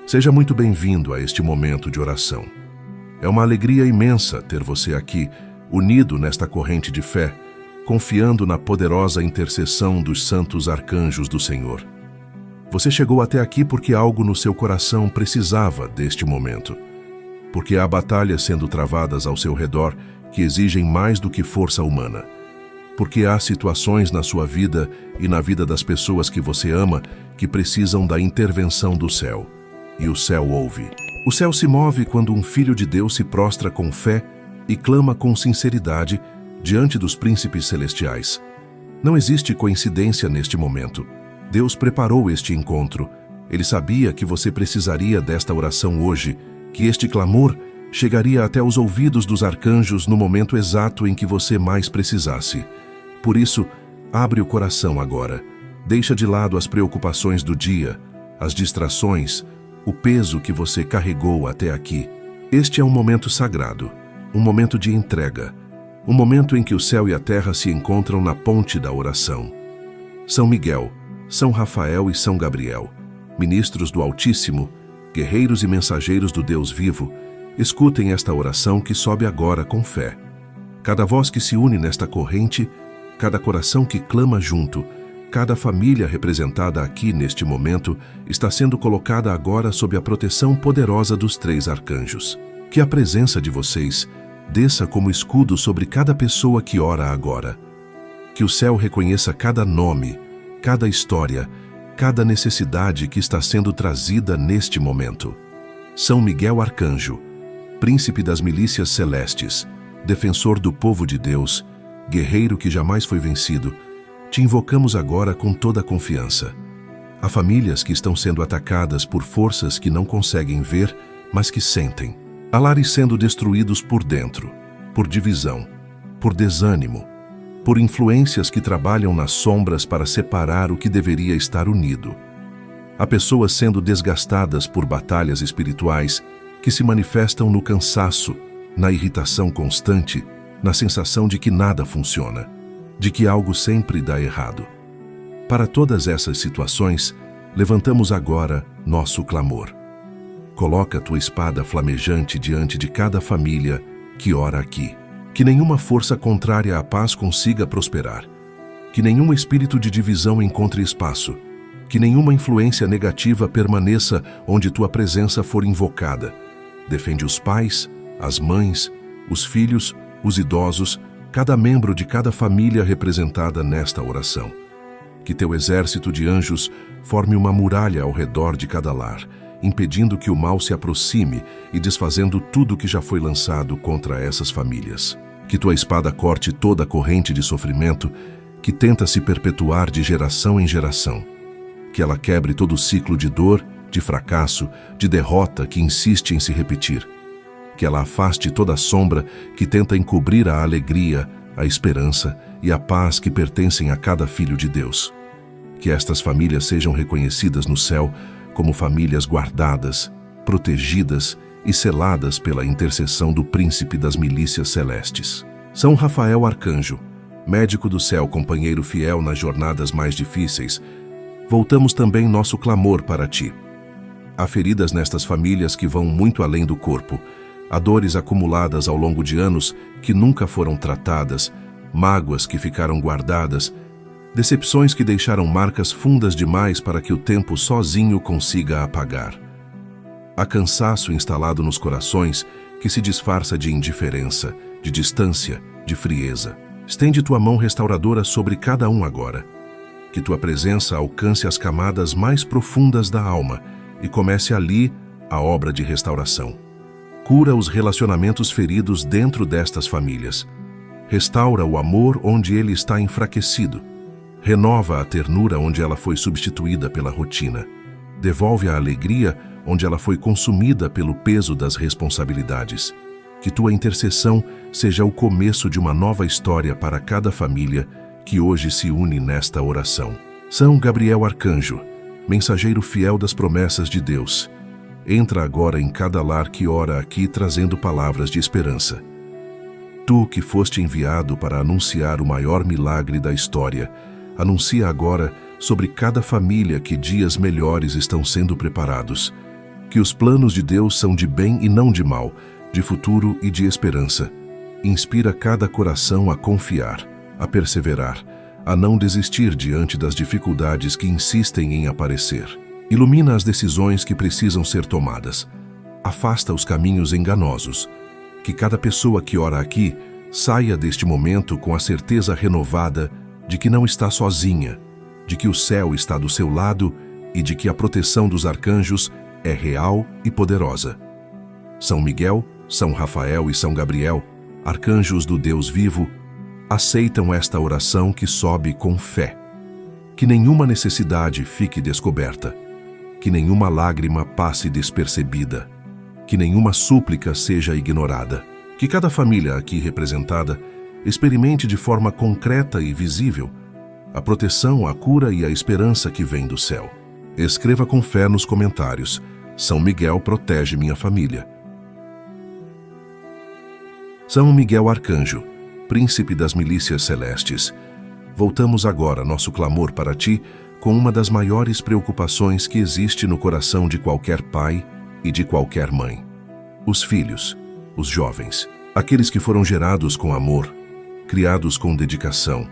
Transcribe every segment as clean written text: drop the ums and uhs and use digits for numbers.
Seja muito bem-vindo a este momento de oração. É uma alegria imensa ter você aqui, unido nesta corrente de fé, confiando na poderosa intercessão dos santos arcanjos do Senhor. Você chegou até aqui porque algo no seu coração precisava deste momento. Porque há batalhas sendo travadas ao seu redor que exigem mais do que força humana. Porque há situações na sua vida e na vida das pessoas que você ama que precisam da intervenção do céu. E o céu ouve. O céu se move quando um filho de Deus se prostra com fé e clama com sinceridade diante dos príncipes celestiais. Não existe coincidência neste momento. Deus preparou este encontro. Ele sabia que você precisaria desta oração hoje, que este clamor chegaria até os ouvidos dos arcanjos no momento exato em que você mais precisasse. Por isso, abre o coração agora. Deixa de lado as preocupações do dia, as distrações, o peso que você carregou até aqui. Este é um momento sagrado, um momento de entrega, um momento em que o céu e a terra se encontram na ponte da oração. São Miguel, São Rafael e São Gabriel, ministros do Altíssimo, guerreiros e mensageiros do Deus vivo, escutem esta oração que sobe agora com fé. Cada voz que se une nesta corrente, cada coração que clama junto, cada família representada aqui neste momento está sendo colocada agora sob a proteção poderosa dos três arcanjos. Que a presença de vocês desça como escudo sobre cada pessoa que ora agora. Que o céu reconheça cada nome, cada história, cada necessidade que está sendo trazida neste momento. São Miguel Arcanjo, príncipe das milícias celestes, defensor do povo de Deus, guerreiro que jamais foi vencido, te invocamos agora com toda a confiança. Há famílias que estão sendo atacadas por forças que não conseguem ver, mas que sentem. Há lares sendo destruídos por dentro, por divisão, por desânimo, por influências que trabalham nas sombras para separar o que deveria estar unido. Há pessoas sendo desgastadas por batalhas espirituais que se manifestam no cansaço, na irritação constante, na sensação de que nada funciona, de que algo sempre dá errado. Para todas essas situações, levantamos agora nosso clamor. Coloca tua espada flamejante diante de cada família que ora aqui. Que nenhuma força contrária à paz consiga prosperar. Que nenhum espírito de divisão encontre espaço. Que nenhuma influência negativa permaneça onde tua presença for invocada. Defende os pais, as mães, os filhos, os idosos, cada membro de cada família representada nesta oração. Que teu exército de anjos forme uma muralha ao redor de cada lar, impedindo que o mal se aproxime e desfazendo tudo que já foi lançado contra essas famílias. Que tua espada corte toda a corrente de sofrimento que tenta se perpetuar de geração em geração. Que ela quebre todo o ciclo de dor, de fracasso, de derrota que insiste em se repetir. Que ela afaste toda a sombra que tenta encobrir a alegria, a esperança e a paz que pertencem a cada filho de Deus. Que estas famílias sejam reconhecidas no céu como famílias guardadas, protegidas e seladas pela intercessão do príncipe das milícias celestes. São Rafael Arcanjo, médico do céu, companheiro fiel nas jornadas mais difíceis, voltamos também nosso clamor para ti. Há feridas nestas famílias que vão muito além do corpo. Há dores acumuladas ao longo de anos que nunca foram tratadas, mágoas que ficaram guardadas, decepções que deixaram marcas fundas demais para que o tempo sozinho consiga apagar. Há cansaço instalado nos corações que se disfarça de indiferença, de distância, de frieza. Estende tua mão restauradora sobre cada um agora. Que tua presença alcance as camadas mais profundas da alma e comece ali a obra de restauração. Cura os relacionamentos feridos dentro destas famílias. Restaura o amor onde ele está enfraquecido. Renova a ternura onde ela foi substituída pela rotina. Devolve a alegria onde ela foi consumida pelo peso das responsabilidades. Que tua intercessão seja o começo de uma nova história para cada família que hoje se une nesta oração. São Gabriel Arcanjo, mensageiro fiel das promessas de Deus, entra agora em cada lar que ora aqui trazendo palavras de esperança. Tu que foste enviado para anunciar o maior milagre da história, anuncia agora sobre cada família que dias melhores estão sendo preparados, que os planos de Deus são de bem e não de mal, de futuro e de esperança. Inspira cada coração a confiar, a perseverar, a não desistir diante das dificuldades que insistem em aparecer. Ilumina as decisões que precisam ser tomadas. Afasta os caminhos enganosos. Que cada pessoa que ora aqui saia deste momento com a certeza renovada de que não está sozinha, de que o céu está do seu lado e de que a proteção dos arcanjos é real e poderosa. São Miguel, São Rafael e São Gabriel, arcanjos do Deus vivo, aceitam esta oração que sobe com fé. Que nenhuma necessidade fique descoberta, que nenhuma lágrima passe despercebida, que nenhuma súplica seja ignorada. Que cada família aqui representada experimente de forma concreta e visível a proteção, a cura e a esperança que vem do céu. Escreva com fé nos comentários: São Miguel protege minha família. São Miguel Arcanjo, príncipe das milícias celestes, voltamos agora nosso clamor para ti com uma das maiores preocupações que existe no coração de qualquer pai e de qualquer mãe. Os filhos, os jovens, aqueles que foram gerados com amor, criados com dedicação,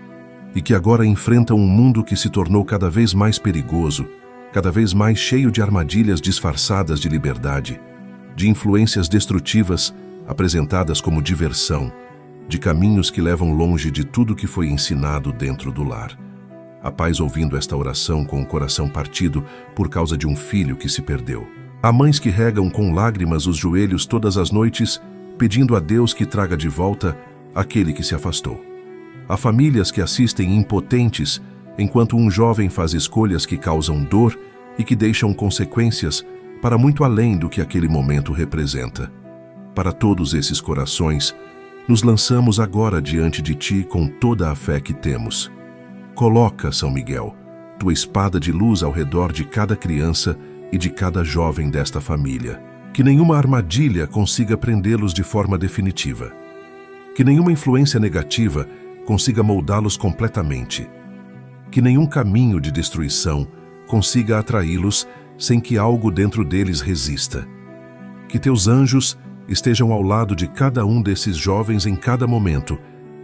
e que agora enfrentam um mundo que se tornou cada vez mais perigoso, cada vez mais cheio de armadilhas disfarçadas de liberdade, de influências destrutivas apresentadas como diversão, de caminhos que levam longe de tudo que foi ensinado dentro do lar. Há pais ouvindo esta oração com o coração partido por causa de um filho que se perdeu. Há mães que regam com lágrimas os joelhos todas as noites, pedindo a Deus que traga de volta aquele que se afastou. Há famílias que assistem impotentes enquanto um jovem faz escolhas que causam dor e que deixam consequências para muito além do que aquele momento representa. Para todos esses corações, nos lançamos agora diante de ti com toda a fé que temos. Coloca, São Miguel, tua espada de luz ao redor de cada criança e de cada jovem desta família. Que nenhuma armadilha consiga prendê-los de forma definitiva. Que nenhuma influência negativa consiga moldá-los completamente. Que nenhum caminho de destruição consiga atraí-los sem que algo dentro deles resista. Que teus anjos estejam ao lado de cada um desses jovens em cada momento,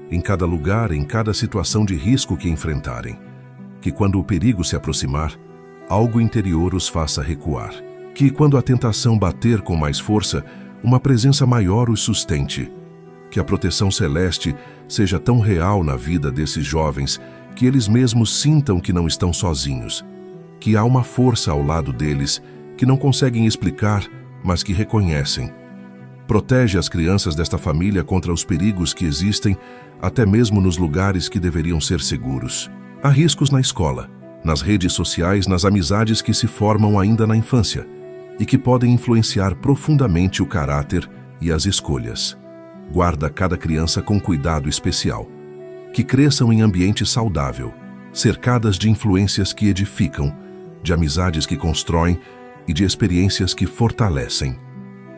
em cada lugar, em cada situação de risco que enfrentarem. Que quando o perigo se aproximar, algo interior os faça recuar. Que quando a tentação bater com mais força, uma presença maior os sustente. Que a proteção celeste seja tão real na vida desses jovens que eles mesmos sintam que não estão sozinhos. Que há uma força ao lado deles que não conseguem explicar, mas que reconhecem. Protege as crianças desta família contra os perigos que existem, até mesmo nos lugares que deveriam ser seguros. Há riscos na escola, nas redes sociais, nas amizades que se formam ainda na infância e que podem influenciar profundamente o caráter e as escolhas. Guarda cada criança com cuidado especial. Que cresçam em ambiente saudável, cercadas de influências que edificam, de amizades que constroem e de experiências que fortalecem.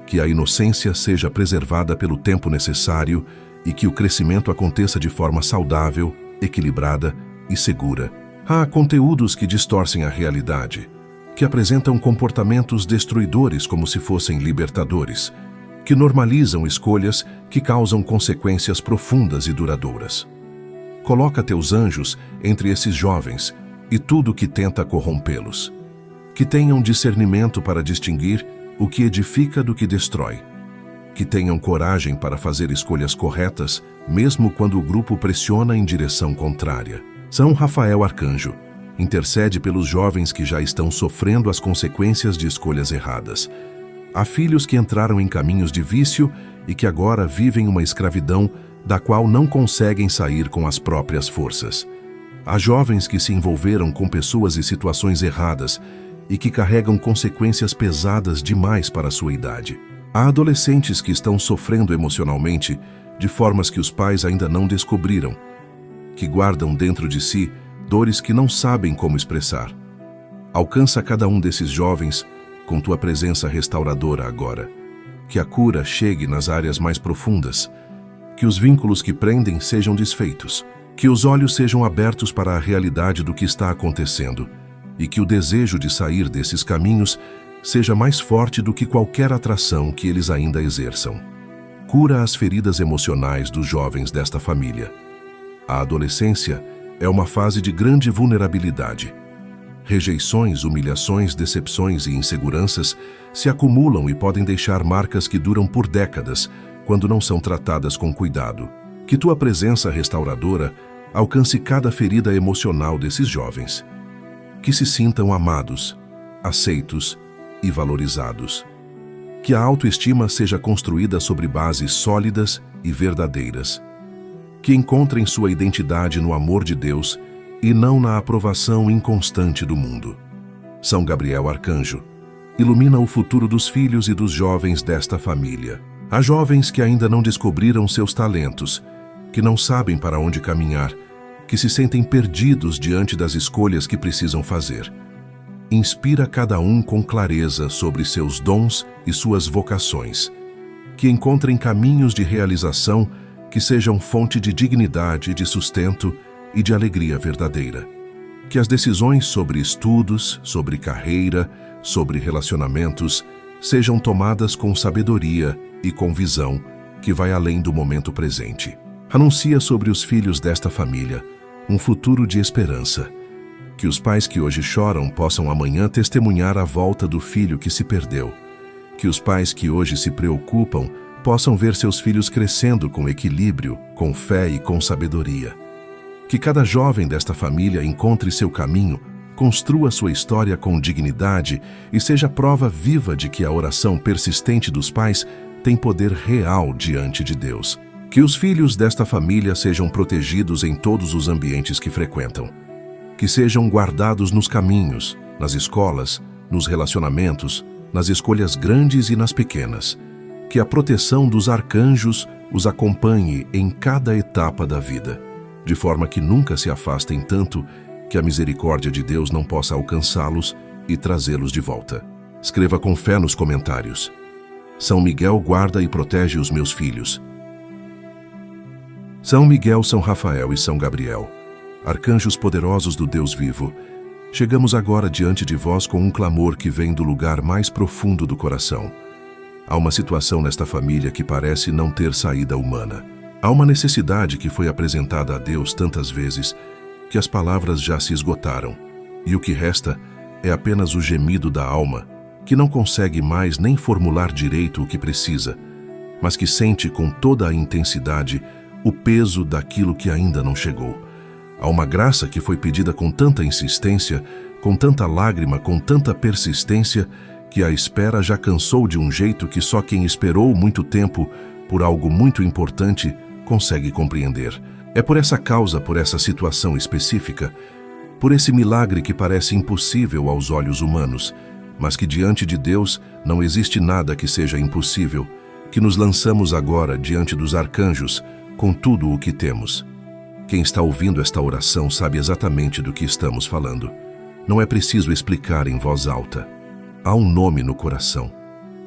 Que a inocência seja preservada pelo tempo necessário e que o crescimento aconteça de forma saudável, equilibrada e segura. Há conteúdos que distorcem a realidade, que apresentam comportamentos destruidores como se fossem libertadores, que normalizam escolhas que causam consequências profundas e duradouras. Coloca teus anjos entre esses jovens e tudo que tenta corrompê-los. Que tenham discernimento para distinguir o que edifica do que destrói. Que tenham coragem para fazer escolhas corretas, mesmo quando o grupo pressiona em direção contrária. São Rafael Arcanjo, intercede pelos jovens que já estão sofrendo as consequências de escolhas erradas. Há filhos que entraram em caminhos de vício e que agora vivem uma escravidão da qual não conseguem sair com as próprias forças. Há jovens que se envolveram com pessoas e situações erradas e que carregam consequências pesadas demais para a sua idade. Há adolescentes que estão sofrendo emocionalmente de formas que os pais ainda não descobriram, que guardam dentro de si dores que não sabem como expressar. Alcança cada um desses jovens com tua presença restauradora agora. Que a cura chegue nas áreas mais profundas, que os vínculos que prendem sejam desfeitos, Que os olhos sejam abertos para a realidade do que está acontecendo e que o desejo de sair desses caminhos seja mais forte do que qualquer atração que eles ainda exerçam. Cura as feridas emocionais dos jovens desta família. A adolescência é uma fase de grande vulnerabilidade. Rejeições, humilhações, decepções e inseguranças se acumulam e podem deixar marcas que duram por décadas quando não são tratadas com cuidado. Que tua presença restauradora alcance cada ferida emocional desses jovens. Que se sintam amados, aceitos e valorizados. Que a autoestima seja construída sobre bases sólidas e verdadeiras. Que encontrem sua identidade no amor de Deus e não na aprovação inconstante do mundo. São Gabriel Arcanjo, ilumina o futuro dos filhos e dos jovens desta família. Há jovens que ainda não descobriram seus talentos, que não sabem para onde caminhar, que se sentem perdidos diante das escolhas que precisam fazer. Inspira cada um com clareza sobre seus dons e suas vocações. Que encontrem caminhos de realização que sejam fonte de dignidade, de sustento e de alegria verdadeira. Que as decisões sobre estudos, sobre carreira, sobre relacionamentos sejam tomadas com sabedoria e com visão que vai além do momento presente. Anuncia sobre os filhos desta família um futuro de esperança. Que os pais que hoje choram possam amanhã testemunhar a volta do filho que se perdeu. Que os pais que hoje se preocupam possam ver seus filhos crescendo com equilíbrio, com fé e com sabedoria. Que cada jovem desta família encontre seu caminho, construa sua história com dignidade e seja prova viva de que a oração persistente dos pais tem poder real diante de Deus. Que os filhos desta família sejam protegidos em todos os ambientes que frequentam. Que sejam guardados nos caminhos, nas escolas, nos relacionamentos, nas escolhas grandes e nas pequenas. Que a proteção dos arcanjos os acompanhe em cada etapa da vida, de forma que nunca se afastem tanto que a misericórdia de Deus não possa alcançá-los e trazê-los de volta. Escreva com fé nos comentários: São Miguel guarda e protege os meus filhos. São Miguel, São Rafael e São Gabriel, arcanjos poderosos do Deus vivo, chegamos agora diante de vós com um clamor que vem do lugar mais profundo do coração. Há uma situação nesta família que parece não ter saída humana. Há uma necessidade que foi apresentada a Deus tantas vezes que as palavras já se esgotaram, e o que resta é apenas o gemido da alma, que não consegue mais nem formular direito o que precisa, mas que sente com toda a intensidade o peso daquilo que ainda não chegou. Há uma graça que foi pedida com tanta insistência, com tanta lágrima, com tanta persistência, que a espera já cansou de um jeito que só quem esperou muito tempo por algo muito importante consegue compreender. É por essa causa, por essa situação específica, por esse milagre que parece impossível aos olhos humanos, mas que diante de Deus não existe nada que seja impossível, que nos lançamos agora diante dos arcanjos com tudo o que temos. Quem está ouvindo esta oração sabe exatamente do que estamos falando. Não é preciso explicar em voz alta. Há um nome no coração.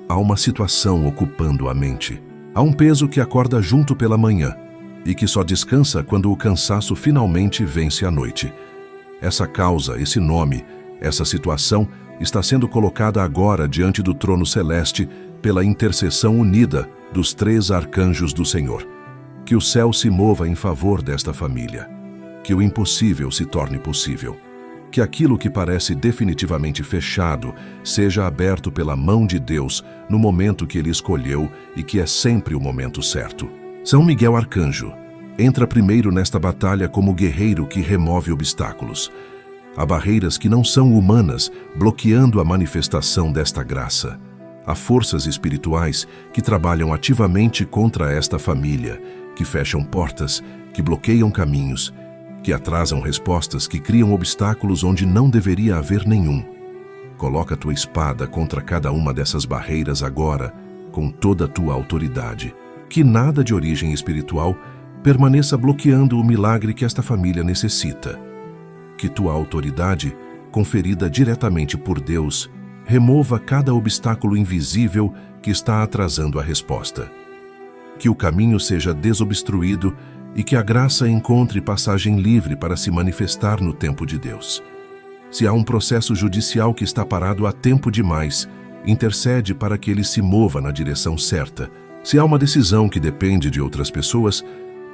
Há uma situação ocupando a mente. Há um peso que acorda junto pela manhã e que só descansa quando o cansaço finalmente vence a noite. Essa causa, esse nome, essa situação está sendo colocada agora diante do trono celeste pela intercessão unida dos 3 arcanjos do Senhor. Que o céu se mova em favor desta família. Que o impossível se torne possível. Que aquilo que parece definitivamente fechado seja aberto pela mão de Deus no momento que Ele escolheu e que é sempre o momento certo. São Miguel Arcanjo entra primeiro nesta batalha como guerreiro que remove obstáculos. Há barreiras que não são humanas bloqueando a manifestação desta graça. Há forças espirituais que trabalham ativamente contra esta família, que fecham portas, que bloqueiam caminhos, que atrasam respostas, que criam obstáculos onde não deveria haver nenhum. Coloca tua espada contra cada uma dessas barreiras agora, com toda a tua autoridade. Que nada de origem espiritual permaneça bloqueando o milagre que esta família necessita. Que tua autoridade, conferida diretamente por Deus, remova cada obstáculo invisível que está atrasando a resposta. Que o caminho seja desobstruído e que a graça encontre passagem livre para se manifestar no tempo de Deus. Se há um processo judicial que está parado há tempo demais, intercede para que ele se mova na direção certa. Se há uma decisão que depende de outras pessoas,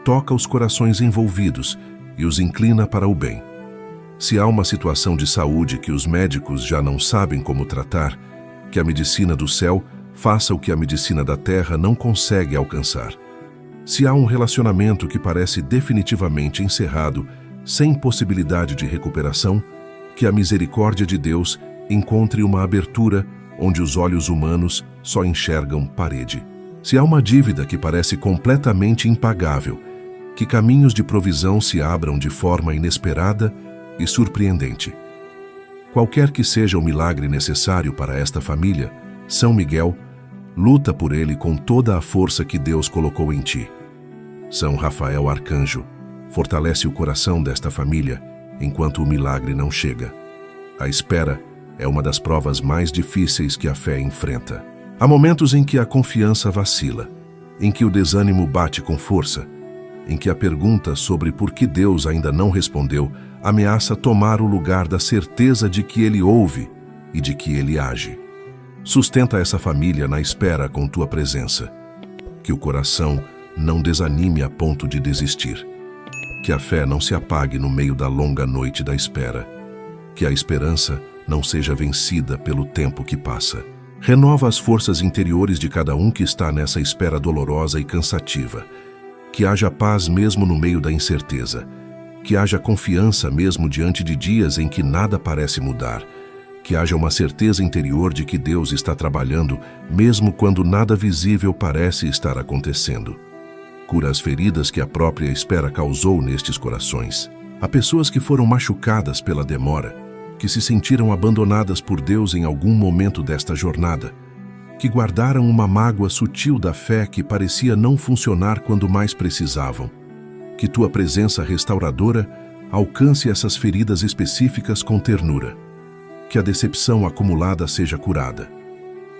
toca os corações envolvidos e os inclina para o bem. Se há uma situação de saúde que os médicos já não sabem como tratar, que a medicina do céu faça o que a medicina da terra não consegue alcançar. Se há um relacionamento que parece definitivamente encerrado, sem possibilidade de recuperação, que a misericórdia de Deus encontre uma abertura onde os olhos humanos só enxergam parede. Se há uma dívida que parece completamente impagável, que caminhos de provisão se abram de forma inesperada e surpreendente. Qualquer que seja o milagre necessário para esta família, São Miguel luta por ele com toda a força que Deus colocou em ti. São Rafael Arcanjo fortalece o coração desta família enquanto o milagre não chega. A espera é uma das provas mais difíceis que a fé enfrenta. Há momentos em que a confiança vacila, em que o desânimo bate com força, em que a pergunta sobre por que Deus ainda não respondeu ameaça tomar o lugar da certeza de que Ele ouve e de que Ele age. Sustenta essa família na espera com tua presença. Que o coração não desanime a ponto de desistir. Que a fé não se apague no meio da longa noite da espera. Que a esperança não seja vencida pelo tempo que passa. Renova as forças interiores de cada um que está nessa espera dolorosa e cansativa. Que haja paz mesmo no meio da incerteza. Que haja confiança mesmo diante de dias em que nada parece mudar. Que haja uma certeza interior de que Deus está trabalhando, mesmo quando nada visível parece estar acontecendo. Cura as feridas que a própria espera causou nestes corações. Há pessoas que foram machucadas pela demora, que se sentiram abandonadas por Deus em algum momento desta jornada, que guardaram uma mágoa sutil da fé que parecia não funcionar quando mais precisavam. Que tua presença restauradora alcance essas feridas específicas com ternura. Que a decepção acumulada seja curada.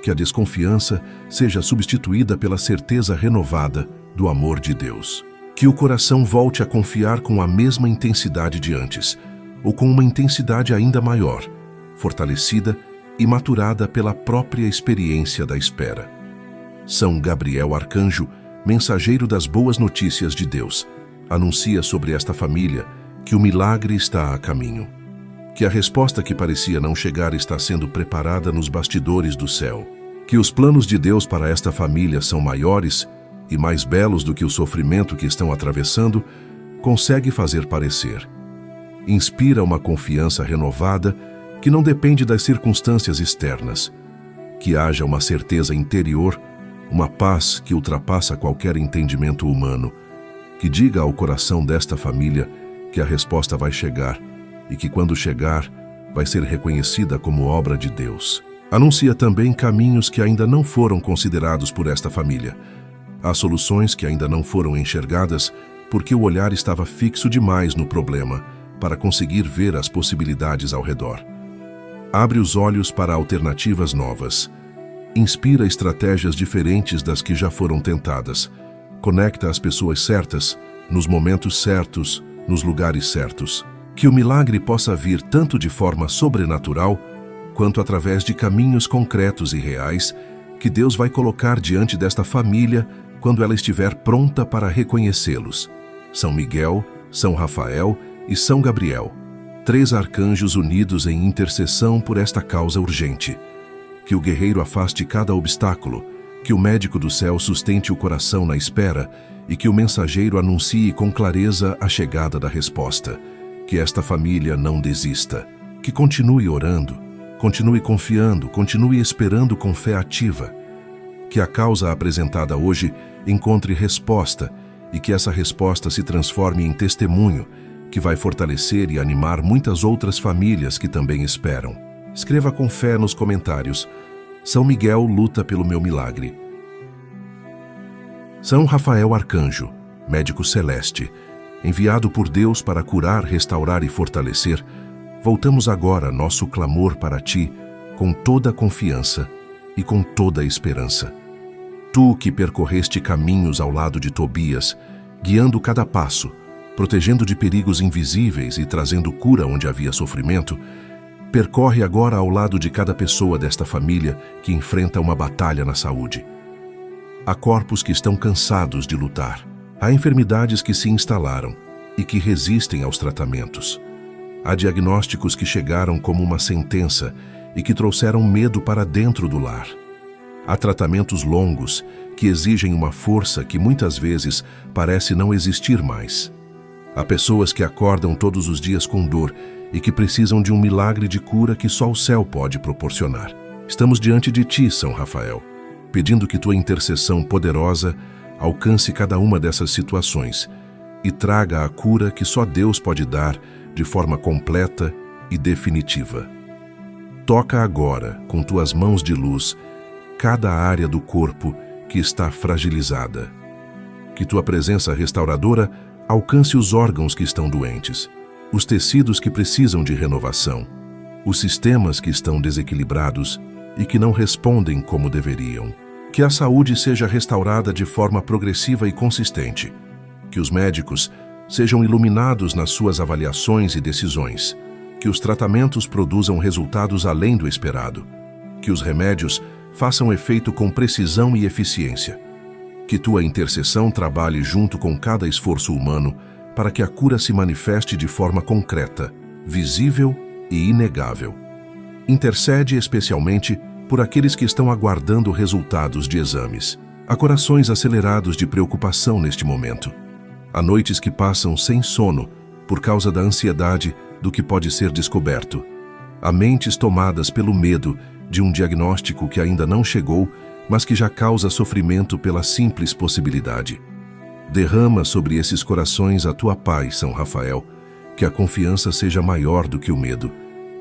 Que a desconfiança seja substituída pela certeza renovada do amor de Deus. Que o coração volte a confiar com a mesma intensidade de antes, ou com uma intensidade ainda maior, fortalecida e maturada pela própria experiência da espera. São Gabriel Arcanjo, mensageiro das boas notícias de Deus, anuncia sobre esta família que o milagre está a caminho. Que a resposta que parecia não chegar está sendo preparada nos bastidores do céu. Que os planos de Deus para esta família são maiores e mais belos do que o sofrimento que estão atravessando consegue fazer parecer. Inspira uma confiança renovada que não depende das circunstâncias externas. Que haja uma certeza interior, uma paz que ultrapassa qualquer entendimento humano. Que diga ao coração desta família que a resposta vai chegar e que, quando chegar, vai ser reconhecida como obra de Deus. Anuncia também caminhos que ainda não foram considerados por esta família. Há soluções que ainda não foram enxergadas porque o olhar estava fixo demais no problema para conseguir ver as possibilidades ao redor. Abre os olhos para alternativas novas. Inspira estratégias diferentes das que já foram tentadas. Conecta as pessoas certas, nos momentos certos, nos lugares certos. Que o milagre possa vir tanto de forma sobrenatural, quanto através de caminhos concretos e reais que Deus vai colocar diante desta família quando ela estiver pronta para reconhecê-los. São Miguel, São Rafael e São Gabriel, 3 arcanjos unidos em intercessão por esta causa urgente. Que o guerreiro afaste cada obstáculo, que o médico do céu sustente o coração na espera e que o mensageiro anuncie com clareza a chegada da resposta. Que esta família não desista, que continue orando, continue confiando, continue esperando com fé ativa. Que a causa apresentada hoje encontre resposta e que essa resposta se transforme em testemunho, que vai fortalecer e animar muitas outras famílias que também esperam. Escreva com fé nos comentários: São Miguel luta pelo meu milagre. São Rafael Arcanjo, médico celeste, enviado por Deus para curar, restaurar e fortalecer, voltamos agora nosso clamor para ti com toda a confiança e com toda a esperança. Tu que percorreste caminhos ao lado de Tobias, guiando cada passo, protegendo de perigos invisíveis e trazendo cura onde havia sofrimento, percorre agora ao lado de cada pessoa desta família que enfrenta uma batalha na saúde. Há corpos que estão cansados de lutar. Há enfermidades que se instalaram e que resistem aos tratamentos. Há diagnósticos que chegaram como uma sentença e que trouxeram medo para dentro do lar. Há tratamentos longos que exigem uma força que muitas vezes parece não existir mais. Há pessoas que acordam todos os dias com dor e que precisam de um milagre de cura que só o céu pode proporcionar. Estamos diante de ti, São Rafael, pedindo que tua intercessão poderosa alcance cada uma dessas situações e traga a cura que só Deus pode dar de forma completa e definitiva. Toca agora, com tuas mãos de luz, cada área do corpo que está fragilizada. Que tua presença restauradora alcance os órgãos que estão doentes, os tecidos que precisam de renovação, os sistemas que estão desequilibrados e que não respondem como deveriam. Que a saúde seja restaurada de forma progressiva e consistente. Que os médicos sejam iluminados nas suas avaliações e decisões. Que os tratamentos produzam resultados além do esperado. Que os remédios façam efeito com precisão e eficiência. Que tua intercessão trabalhe junto com cada esforço humano para que a cura se manifeste de forma concreta, visível e inegável. Intercede especialmente por aqueles que estão aguardando resultados de exames. Há corações acelerados de preocupação neste momento. Há noites que passam sem sono por causa da ansiedade do que pode ser descoberto. Há mentes tomadas pelo medo de um diagnóstico que ainda não chegou, mas que já causa sofrimento pela simples possibilidade. Derrama sobre esses corações a tua paz, São Rafael, que a confiança seja maior do que o medo,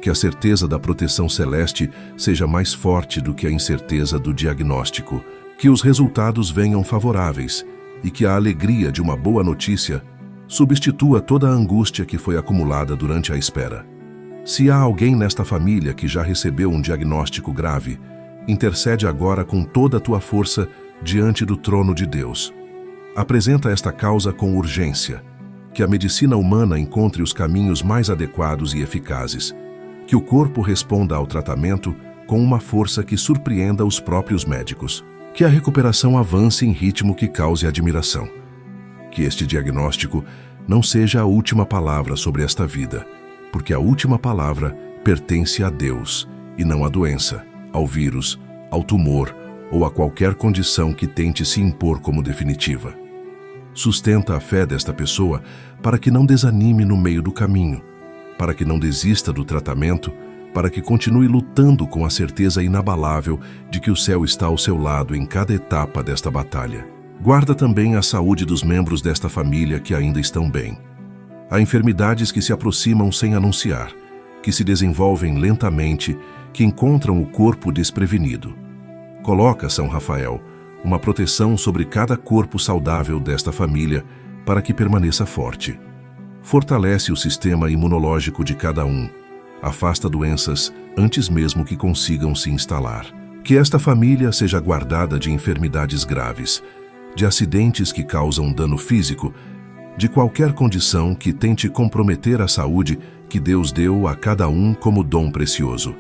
que a certeza da proteção celeste seja mais forte do que a incerteza do diagnóstico, que os resultados venham favoráveis e que a alegria de uma boa notícia substitua toda a angústia que foi acumulada durante a espera. Se há alguém nesta família que já recebeu um diagnóstico grave, intercede agora com toda a tua força diante do trono de Deus. Apresenta esta causa com urgência, que a medicina humana encontre os caminhos mais adequados e eficazes, que o corpo responda ao tratamento com uma força que surpreenda os próprios médicos, que a recuperação avance em ritmo que cause admiração, que este diagnóstico não seja a última palavra sobre esta vida, porque a última palavra pertence a Deus e não à doença, ao vírus, ao tumor ou a qualquer condição que tente se impor como definitiva. Sustenta a fé desta pessoa para que não desanime no meio do caminho, para que não desista do tratamento, para que continue lutando com a certeza inabalável de que o céu está ao seu lado em cada etapa desta batalha. Guarda também a saúde dos membros desta família que ainda estão bem. Há enfermidades que se aproximam sem anunciar, que se desenvolvem lentamente, que encontram o corpo desprevenido. Coloca, São Rafael, uma proteção sobre cada corpo saudável desta família para que permaneça forte. Fortalece o sistema imunológico de cada um. Afasta doenças antes mesmo que consigam se instalar. Que esta família seja guardada de enfermidades graves, de acidentes que causam dano físico, de qualquer condição que tente comprometer a saúde que Deus deu a cada um como dom precioso.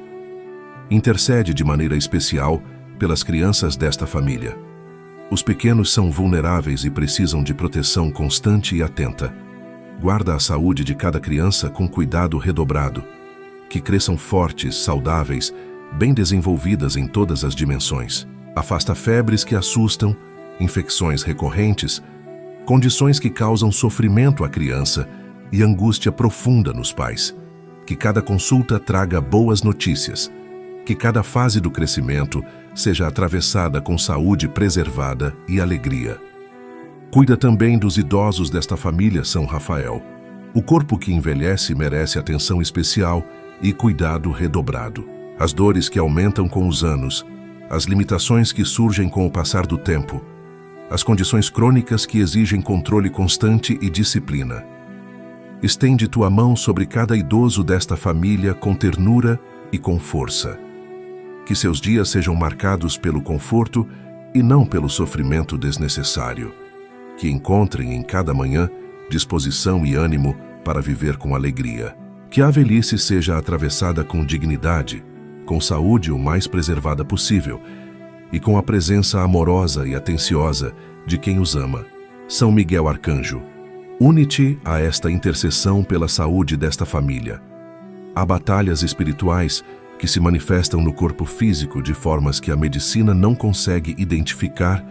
Intercede de maneira especial pelas crianças desta família. Os pequenos são vulneráveis e precisam de proteção constante e atenta. Guarda a saúde de cada criança com cuidado redobrado. Que cresçam fortes, saudáveis, bem desenvolvidas em todas as dimensões. Afasta febres que assustam, infecções recorrentes, condições que causam sofrimento à criança e angústia profunda nos pais. Que cada consulta traga boas notícias. Que cada fase do crescimento seja atravessada com saúde preservada e alegria. Cuida também dos idosos desta família, São Rafael. O corpo que envelhece merece atenção especial e cuidado redobrado. As dores que aumentam com os anos, as limitações que surgem com o passar do tempo, as condições crônicas que exigem controle constante e disciplina. Estende tua mão sobre cada idoso desta família com ternura e com força. Que seus dias sejam marcados pelo conforto e não pelo sofrimento desnecessário. que encontrem em cada manhã disposição e ânimo para viver com alegria. Que a velhice seja atravessada com dignidade, com saúde o mais preservada possível e com a presença amorosa e atenciosa de quem os ama. São Miguel Arcanjo, une-te a esta intercessão pela saúde desta família. Há batalhas espirituais que se manifestam no corpo físico de formas que a medicina não consegue identificar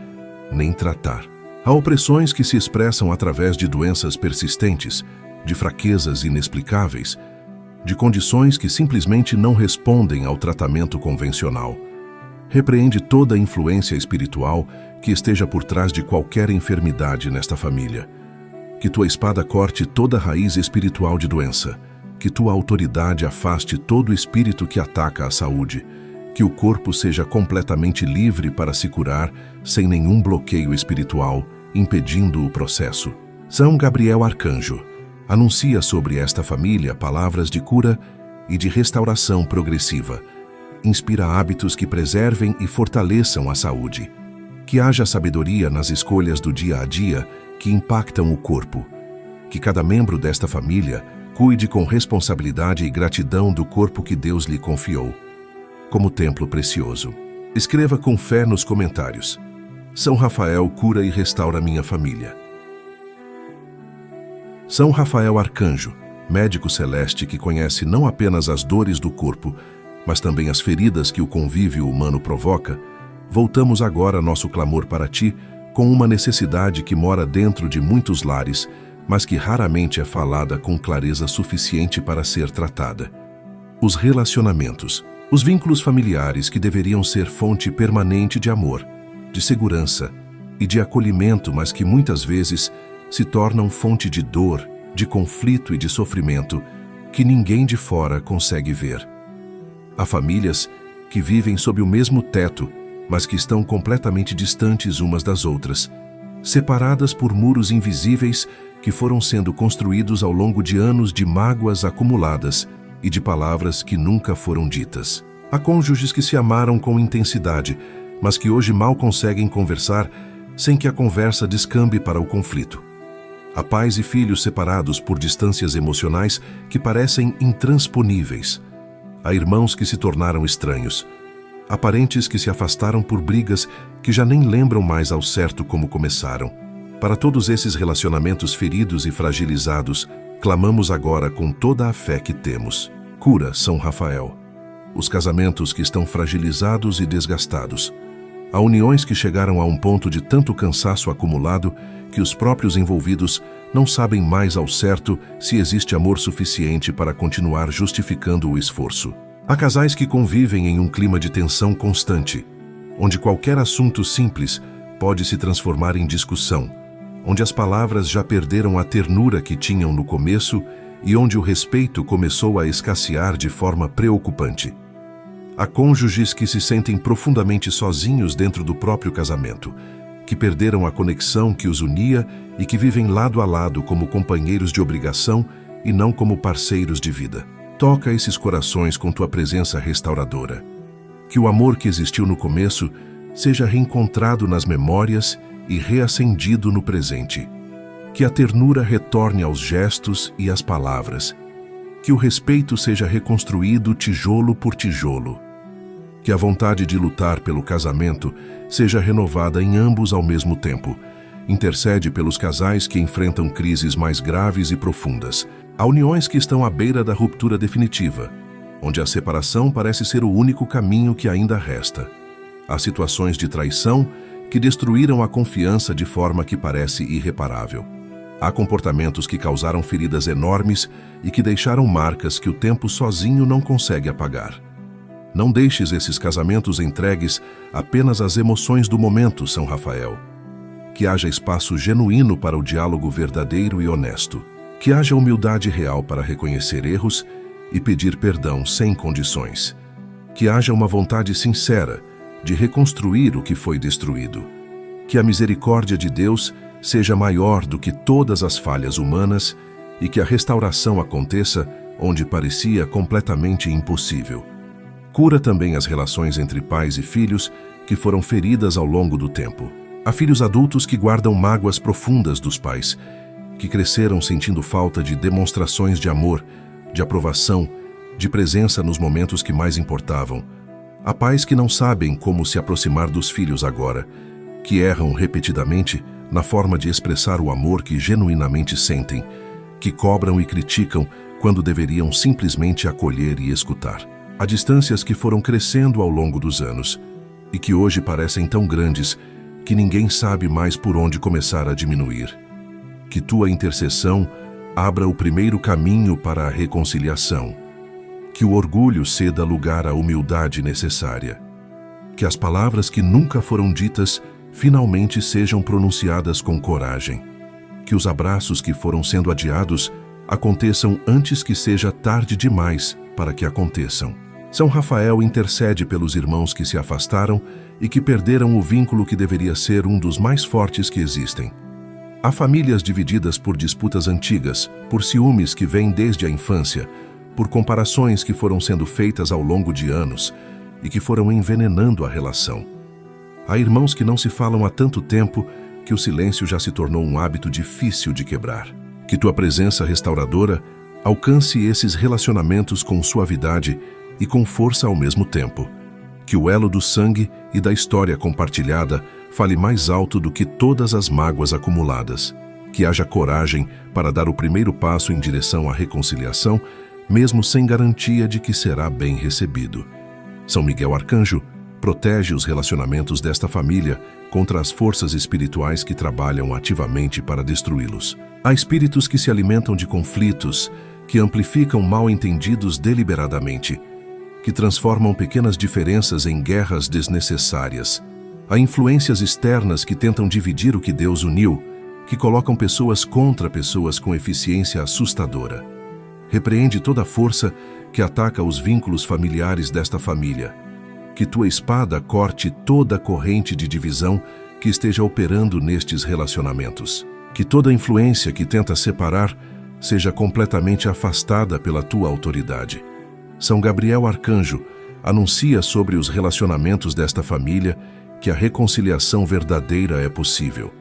nem tratar. Há opressões que se expressam através de doenças persistentes, de fraquezas inexplicáveis, de condições que simplesmente não respondem ao tratamento convencional. Repreende toda a influência espiritual que esteja por trás de qualquer enfermidade nesta família. Que tua espada corte toda a raiz espiritual de doença. Que tua autoridade afaste todo espírito que ataca a saúde. Que o corpo seja completamente livre para se curar, sem nenhum bloqueio espiritual, impedindo o processo. São Gabriel Arcanjo, anuncia sobre esta família palavras de cura e de restauração progressiva. Inspira hábitos que preservem e fortaleçam a saúde. Que haja sabedoria nas escolhas do dia a dia que impactam o corpo. Que cada membro desta família cuide com responsabilidade e gratidão do corpo que Deus lhe confiou, como templo precioso. Escreva com fé nos comentários: São Rafael cura e restaura minha família. São Rafael Arcanjo, médico celeste que conhece não apenas as dores do corpo, mas também as feridas que o convívio humano provoca, voltamos agora nosso clamor para ti com uma necessidade que mora dentro de muitos lares, mas que raramente é falada com clareza suficiente para ser tratada. Os relacionamentos, os vínculos familiares que deveriam ser fonte permanente de amor, de segurança e de acolhimento, mas que muitas vezes se tornam fonte de dor, de conflito e de sofrimento que ninguém de fora consegue ver. Há famílias que vivem sob o mesmo teto, mas que estão completamente distantes umas das outras, separadas por muros invisíveis que foram sendo construídos ao longo de anos de mágoas acumuladas e de palavras que nunca foram ditas. Há cônjuges que se amaram com intensidade, mas que hoje mal conseguem conversar sem que a conversa descambe para o conflito. Há pais e filhos separados por distâncias emocionais que parecem intransponíveis. Há irmãos que se tornaram estranhos. Há parentes que se afastaram por brigas que já nem lembram mais ao certo como começaram. Para todos esses relacionamentos feridos e fragilizados, clamamos agora com toda a fé que temos. Cura, São Rafael. Os casamentos que estão fragilizados e desgastados. Há uniões que chegaram a um ponto de tanto cansaço acumulado que os próprios envolvidos não sabem mais ao certo se existe amor suficiente para continuar justificando o esforço. Há casais que convivem em um clima de tensão constante, onde qualquer assunto simples pode se transformar em discussão, onde as palavras já perderam a ternura que tinham no começo e onde o respeito começou a escassear de forma preocupante. Há cônjuges que se sentem profundamente sozinhos dentro do próprio casamento, que perderam a conexão que os unia e que vivem lado a lado como companheiros de obrigação e não como parceiros de vida. Toca esses corações com tua presença restauradora. Que o amor que existiu no começo seja reencontrado nas memórias e reacendido no presente. Que a ternura retorne aos gestos e às palavras. Que o respeito seja reconstruído tijolo por tijolo. Que a vontade de lutar pelo casamento seja renovada em ambos ao mesmo tempo. Intercede pelos casais que enfrentam crises mais graves e profundas. Há uniões que estão à beira da ruptura definitiva, onde a separação parece ser o único caminho que ainda resta. Há situações de traição que destruíram a confiança de forma que parece irreparável. Há comportamentos que causaram feridas enormes e que deixaram marcas que o tempo sozinho não consegue apagar. Não deixes esses casamentos entregues apenas às emoções do momento, São Rafael. Que haja espaço genuíno para o diálogo verdadeiro e honesto. Que haja humildade real para reconhecer erros e pedir perdão sem condições. Que haja uma vontade sincera de reconstruir o que foi destruído. Que a misericórdia de Deus seja maior do que todas as falhas humanas e que a restauração aconteça onde parecia completamente impossível. Cura também as relações entre pais e filhos que foram feridas ao longo do tempo. Há filhos adultos que guardam mágoas profundas dos pais, que cresceram sentindo falta de demonstrações de amor, de aprovação, de presença nos momentos que mais importavam. Há pais que não sabem como se aproximar dos filhos agora, que erram repetidamente na forma de expressar o amor que genuinamente sentem, que cobram e criticam quando deveriam simplesmente acolher e escutar. Há distâncias que foram crescendo ao longo dos anos e que hoje parecem tão grandes que ninguém sabe mais por onde começar a diminuir. Que tua intercessão abra o primeiro caminho para a reconciliação. Que o orgulho ceda lugar à humildade necessária. Que as palavras que nunca foram ditas finalmente sejam pronunciadas com coragem. Que os abraços que foram sendo adiados aconteçam antes que seja tarde demais para que aconteçam. São Rafael intercede pelos irmãos que se afastaram e que perderam o vínculo que deveria ser um dos mais fortes que existem. Há famílias divididas por disputas antigas, por ciúmes que vêm desde a infância, por comparações que foram sendo feitas ao longo de anos e que foram envenenando a relação. Há irmãos que não se falam há tanto tempo que o silêncio já se tornou um hábito difícil de quebrar. Que tua presença restauradora alcance esses relacionamentos com suavidade e com força ao mesmo tempo. Que o elo do sangue e da história compartilhada fale mais alto do que todas as mágoas acumuladas. Que haja coragem para dar o primeiro passo em direção à reconciliação, mesmo sem garantia de que será bem recebido. São Miguel Arcanjo protege os relacionamentos desta família contra as forças espirituais que trabalham ativamente para destruí-los. Há espíritos que se alimentam de conflitos, que amplificam mal-entendidos deliberadamente, que transformam pequenas diferenças em guerras desnecessárias. Há influências externas que tentam dividir o que Deus uniu, que colocam pessoas contra pessoas com eficiência assustadora. Repreende toda a força que ataca os vínculos familiares desta família. Que tua espada corte toda a corrente de divisão que esteja operando nestes relacionamentos. Que toda influência que tenta separar seja completamente afastada pela tua autoridade. São Gabriel Arcanjo anuncia sobre os relacionamentos desta família que a reconciliação verdadeira é possível.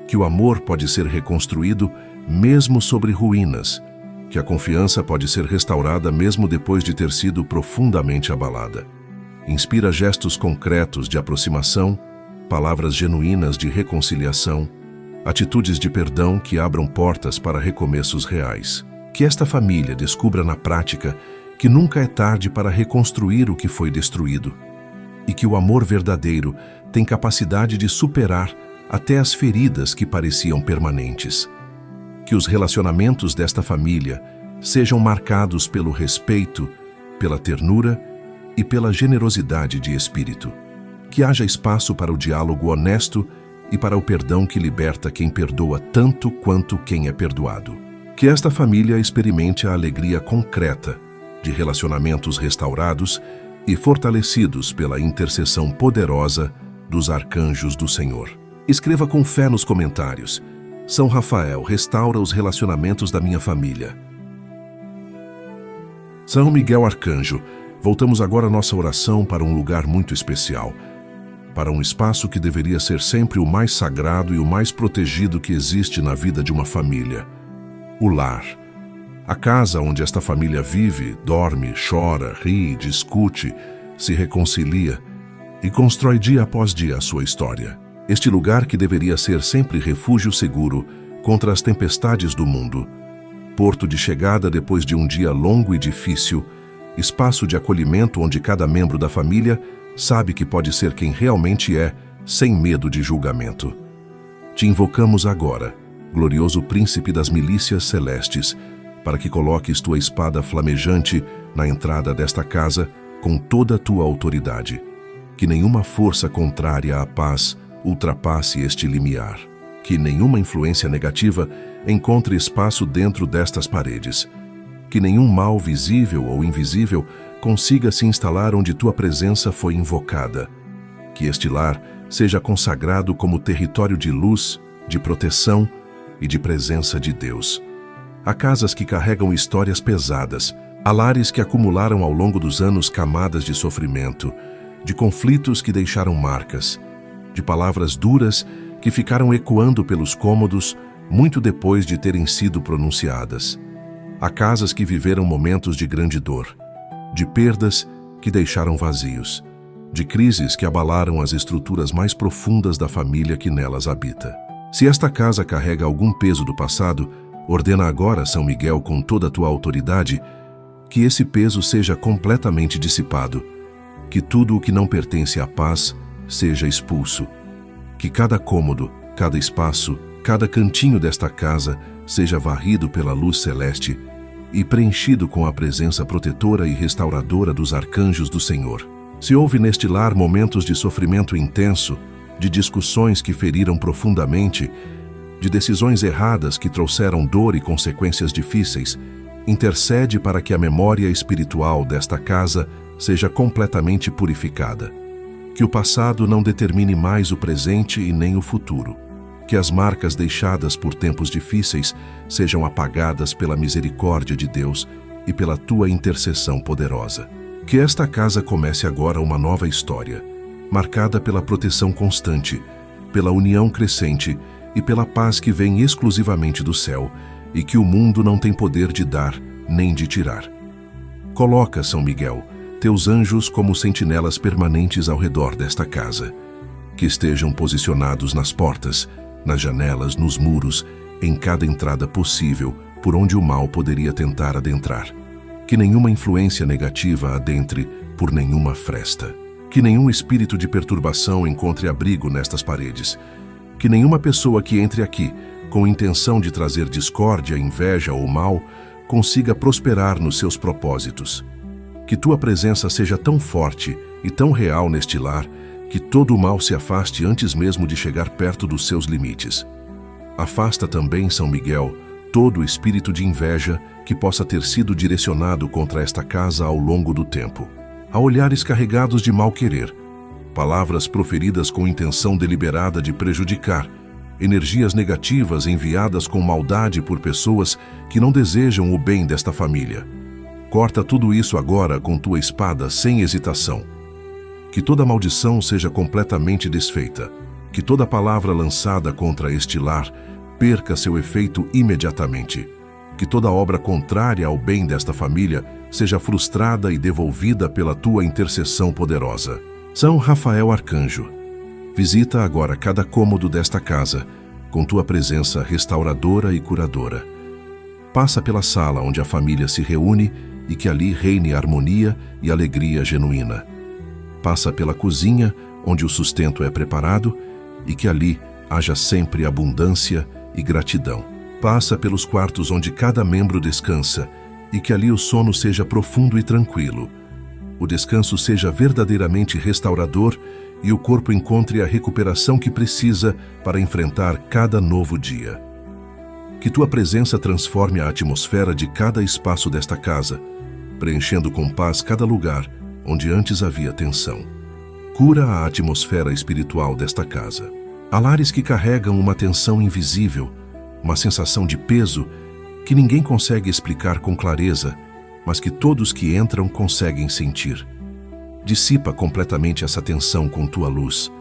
Que o amor pode ser reconstruído mesmo sobre ruínas. Que a confiança pode ser restaurada mesmo depois de ter sido profundamente abalada. Inspira gestos concretos de aproximação, palavras genuínas de reconciliação, atitudes de perdão que abram portas para recomeços reais. Que esta família descubra na prática que nunca é tarde para reconstruir o que foi destruído e que o amor verdadeiro tem capacidade de superar até as feridas que pareciam permanentes. Que os relacionamentos desta família sejam marcados pelo respeito, pela ternura e pela generosidade de espírito. Que haja espaço para o diálogo honesto e para o perdão que liberta quem perdoa tanto quanto quem é perdoado. Que esta família experimente a alegria concreta de relacionamentos restaurados e fortalecidos pela intercessão poderosa dos arcanjos do Senhor. Escreva com fé nos comentários: São Rafael restaura os relacionamentos da minha família. São Miguel Arcanjo, voltamos agora à nossa oração para um lugar muito especial, para um espaço que deveria ser sempre o mais sagrado e o mais protegido que existe na vida de uma família: o lar. A casa onde esta família vive, dorme, chora, ri, discute, se reconcilia e constrói dia após dia a sua história. Este lugar que deveria ser sempre refúgio seguro contra as tempestades do mundo, porto de chegada depois de um dia longo e difícil, espaço de acolhimento onde cada membro da família sabe que pode ser quem realmente é, sem medo de julgamento. Te invocamos agora, glorioso príncipe das milícias celestes, para que coloques tua espada flamejante na entrada desta casa com toda a tua autoridade. Que nenhuma força contrária à paz ultrapasse este limiar. Que nenhuma influência negativa encontre espaço dentro destas paredes. Que nenhum mal visível ou invisível consiga se instalar onde tua presença foi invocada. Que este lar seja consagrado como território de luz, de proteção e de presença de Deus. Há casas que carregam histórias pesadas, há lares que acumularam ao longo dos anos camadas de sofrimento, de conflitos que deixaram marcas, de palavras duras que ficaram ecoando pelos cômodos muito depois de terem sido pronunciadas. Há casas que viveram momentos de grande dor, de perdas que deixaram vazios, de crises que abalaram as estruturas mais profundas da família que nelas habita. Se esta casa carrega algum peso do passado, ordena agora, São Miguel, com toda a tua autoridade, que esse peso seja completamente dissipado, que tudo o que não pertence à paz seja expulso, que cada cômodo, cada espaço, cada cantinho desta casa seja varrido pela luz celeste e preenchido com a presença protetora e restauradora dos arcanjos do Senhor. Se houve neste lar momentos de sofrimento intenso, de discussões que feriram profundamente, de decisões erradas que trouxeram dor e consequências difíceis, intercede para que a memória espiritual desta casa seja completamente purificada. Que o passado não determine mais o presente e nem o futuro. Que as marcas deixadas por tempos difíceis sejam apagadas pela misericórdia de Deus e pela tua intercessão poderosa. Que esta casa comece agora uma nova história, marcada pela proteção constante, pela união crescente e pela paz que vem exclusivamente do céu e que o mundo não tem poder de dar nem de tirar. Coloca, São Miguel, teus anjos como sentinelas permanentes ao redor desta casa, que estejam posicionados nas portas, nas janelas, nos muros, em cada entrada possível por onde o mal poderia tentar adentrar. Que nenhuma influência negativa adentre por nenhuma fresta. Que nenhum espírito de perturbação encontre abrigo nestas paredes. Que nenhuma pessoa que entre aqui, com intenção de trazer discórdia, inveja ou mal, consiga prosperar nos seus propósitos. Que tua presença seja tão forte e tão real neste lar, que todo o mal se afaste antes mesmo de chegar perto dos seus limites. Afasta também, São Miguel, todo o espírito de inveja que possa ter sido direcionado contra esta casa ao longo do tempo. Há olhares carregados de mal-querer, palavras proferidas com intenção deliberada de prejudicar, energias negativas enviadas com maldade por pessoas que não desejam o bem desta família. Corta tudo isso agora com tua espada sem hesitação. Que toda maldição seja completamente desfeita, que toda palavra lançada contra este lar perca seu efeito imediatamente, que toda obra contrária ao bem desta família seja frustrada e devolvida pela tua intercessão poderosa. São Rafael Arcanjo, visita agora cada cômodo desta casa com tua presença restauradora e curadora. Passa pela sala onde a família se reúne e que ali reine harmonia e alegria genuína. Passa pela cozinha, onde o sustento é preparado, e que ali haja sempre abundância e gratidão. Passa pelos quartos onde cada membro descansa, e que ali o sono seja profundo e tranquilo. O descanso seja verdadeiramente restaurador e o corpo encontre a recuperação que precisa para enfrentar cada novo dia. Que tua presença transforme a atmosfera de cada espaço desta casa, preenchendo com paz cada lugar onde antes havia tensão. Cura a atmosfera espiritual desta casa. Há lares que carregam uma tensão invisível, uma sensação de peso que ninguém consegue explicar com clareza, mas que todos que entram conseguem sentir. Dissipa completamente essa tensão com tua luz.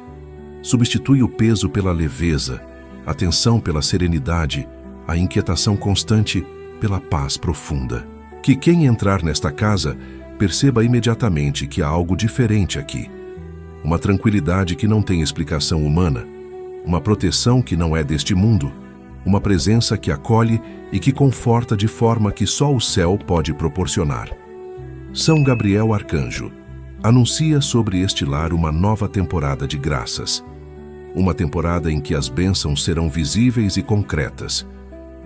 Substitui o peso pela leveza, a tensão pela serenidade, a inquietação constante pela paz profunda. Que quem entrar nesta casa perceba imediatamente que há algo diferente aqui. Uma tranquilidade que não tem explicação humana, uma proteção que não é deste mundo, uma presença que acolhe e que conforta de forma que só o céu pode proporcionar. São Gabriel Arcanjo, anuncia sobre este lar uma nova temporada de graças. Uma temporada em que as bênçãos serão visíveis e concretas.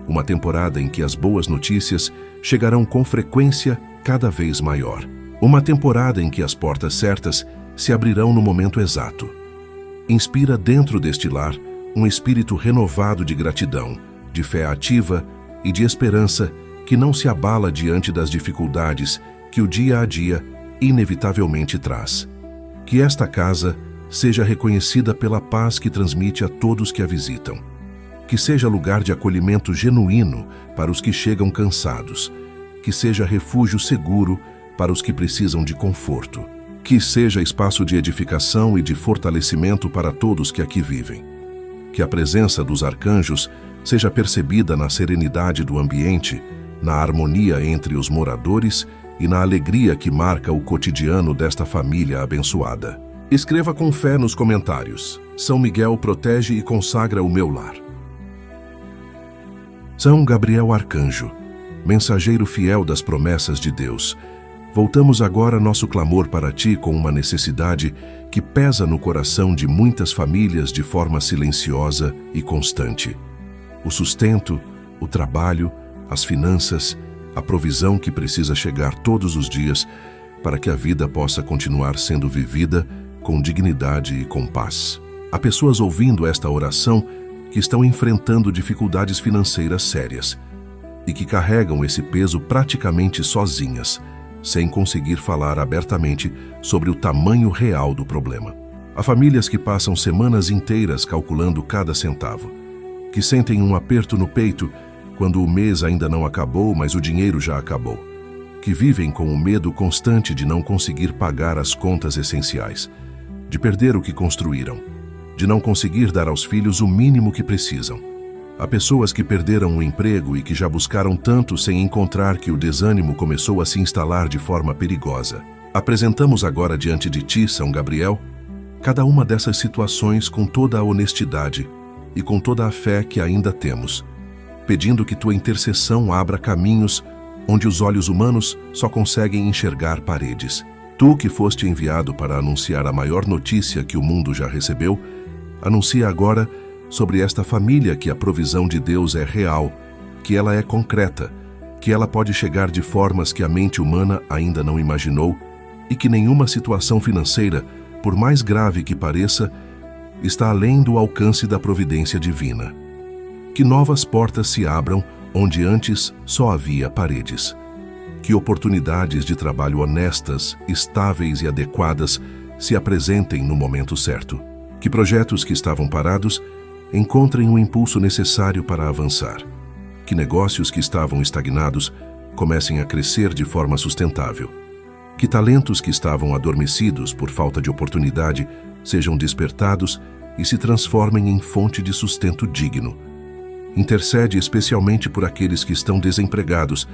Uma temporada em que as boas notícias chegarão com frequência cada vez maior. Uma temporada em que as portas certas se abrirão no momento exato. Inspira dentro deste lar um espírito renovado de gratidão, de fé ativa e de esperança que não se abala diante das dificuldades que o dia a dia inevitavelmente traz. Que esta casa seja reconhecida pela paz que transmite a todos que a visitam. Que seja lugar de acolhimento genuíno para os que chegam cansados. Que seja refúgio seguro para os que precisam de conforto. Que seja espaço de edificação e de fortalecimento para todos que aqui vivem. Que a presença dos arcanjos seja percebida na serenidade do ambiente, na harmonia entre os moradores e na alegria que marca o cotidiano desta família abençoada. Escreva com fé nos comentários: São Miguel protege e consagra o meu lar. São Gabriel Arcanjo, mensageiro fiel das promessas de Deus, voltamos agora nosso clamor para ti com uma necessidade que pesa no coração de muitas famílias de forma silenciosa e constante. O sustento, o trabalho, as finanças, a provisão que precisa chegar todos os dias para que a vida possa continuar sendo vivida com dignidade e com paz. Há pessoas ouvindo esta oração que estão enfrentando dificuldades financeiras sérias e que carregam esse peso praticamente sozinhas, sem conseguir falar abertamente sobre o tamanho real do problema. Há famílias que passam semanas inteiras calculando cada centavo, que sentem um aperto no peito quando o mês ainda não acabou, mas o dinheiro já acabou, que vivem com o medo constante de não conseguir pagar as contas essenciais, de perder o que construíram, de não conseguir dar aos filhos o mínimo que precisam. Há pessoas que perderam o emprego e que já buscaram tanto sem encontrar que o desânimo começou a se instalar de forma perigosa. Apresentamos agora diante de ti, São Gabriel, cada uma dessas situações com toda a honestidade e com toda a fé que ainda temos, pedindo que tua intercessão abra caminhos onde os olhos humanos só conseguem enxergar paredes. Tu que foste enviado para anunciar a maior notícia que o mundo já recebeu, anuncia agora sobre esta família que a provisão de Deus é real, que ela é concreta, que ela pode chegar de formas que a mente humana ainda não imaginou e que nenhuma situação financeira, por mais grave que pareça, está além do alcance da providência divina. Que novas portas se abram onde antes só havia paredes. Que oportunidades de trabalho honestas, estáveis e adequadas se apresentem no momento certo. Que projetos que estavam parados encontrem o impulso necessário para avançar. Que negócios que estavam estagnados comecem a crescer de forma sustentável. Que talentos que estavam adormecidos por falta de oportunidade sejam despertados e se transformem em fonte de sustento digno. Intercede especialmente por aqueles que estão desempregados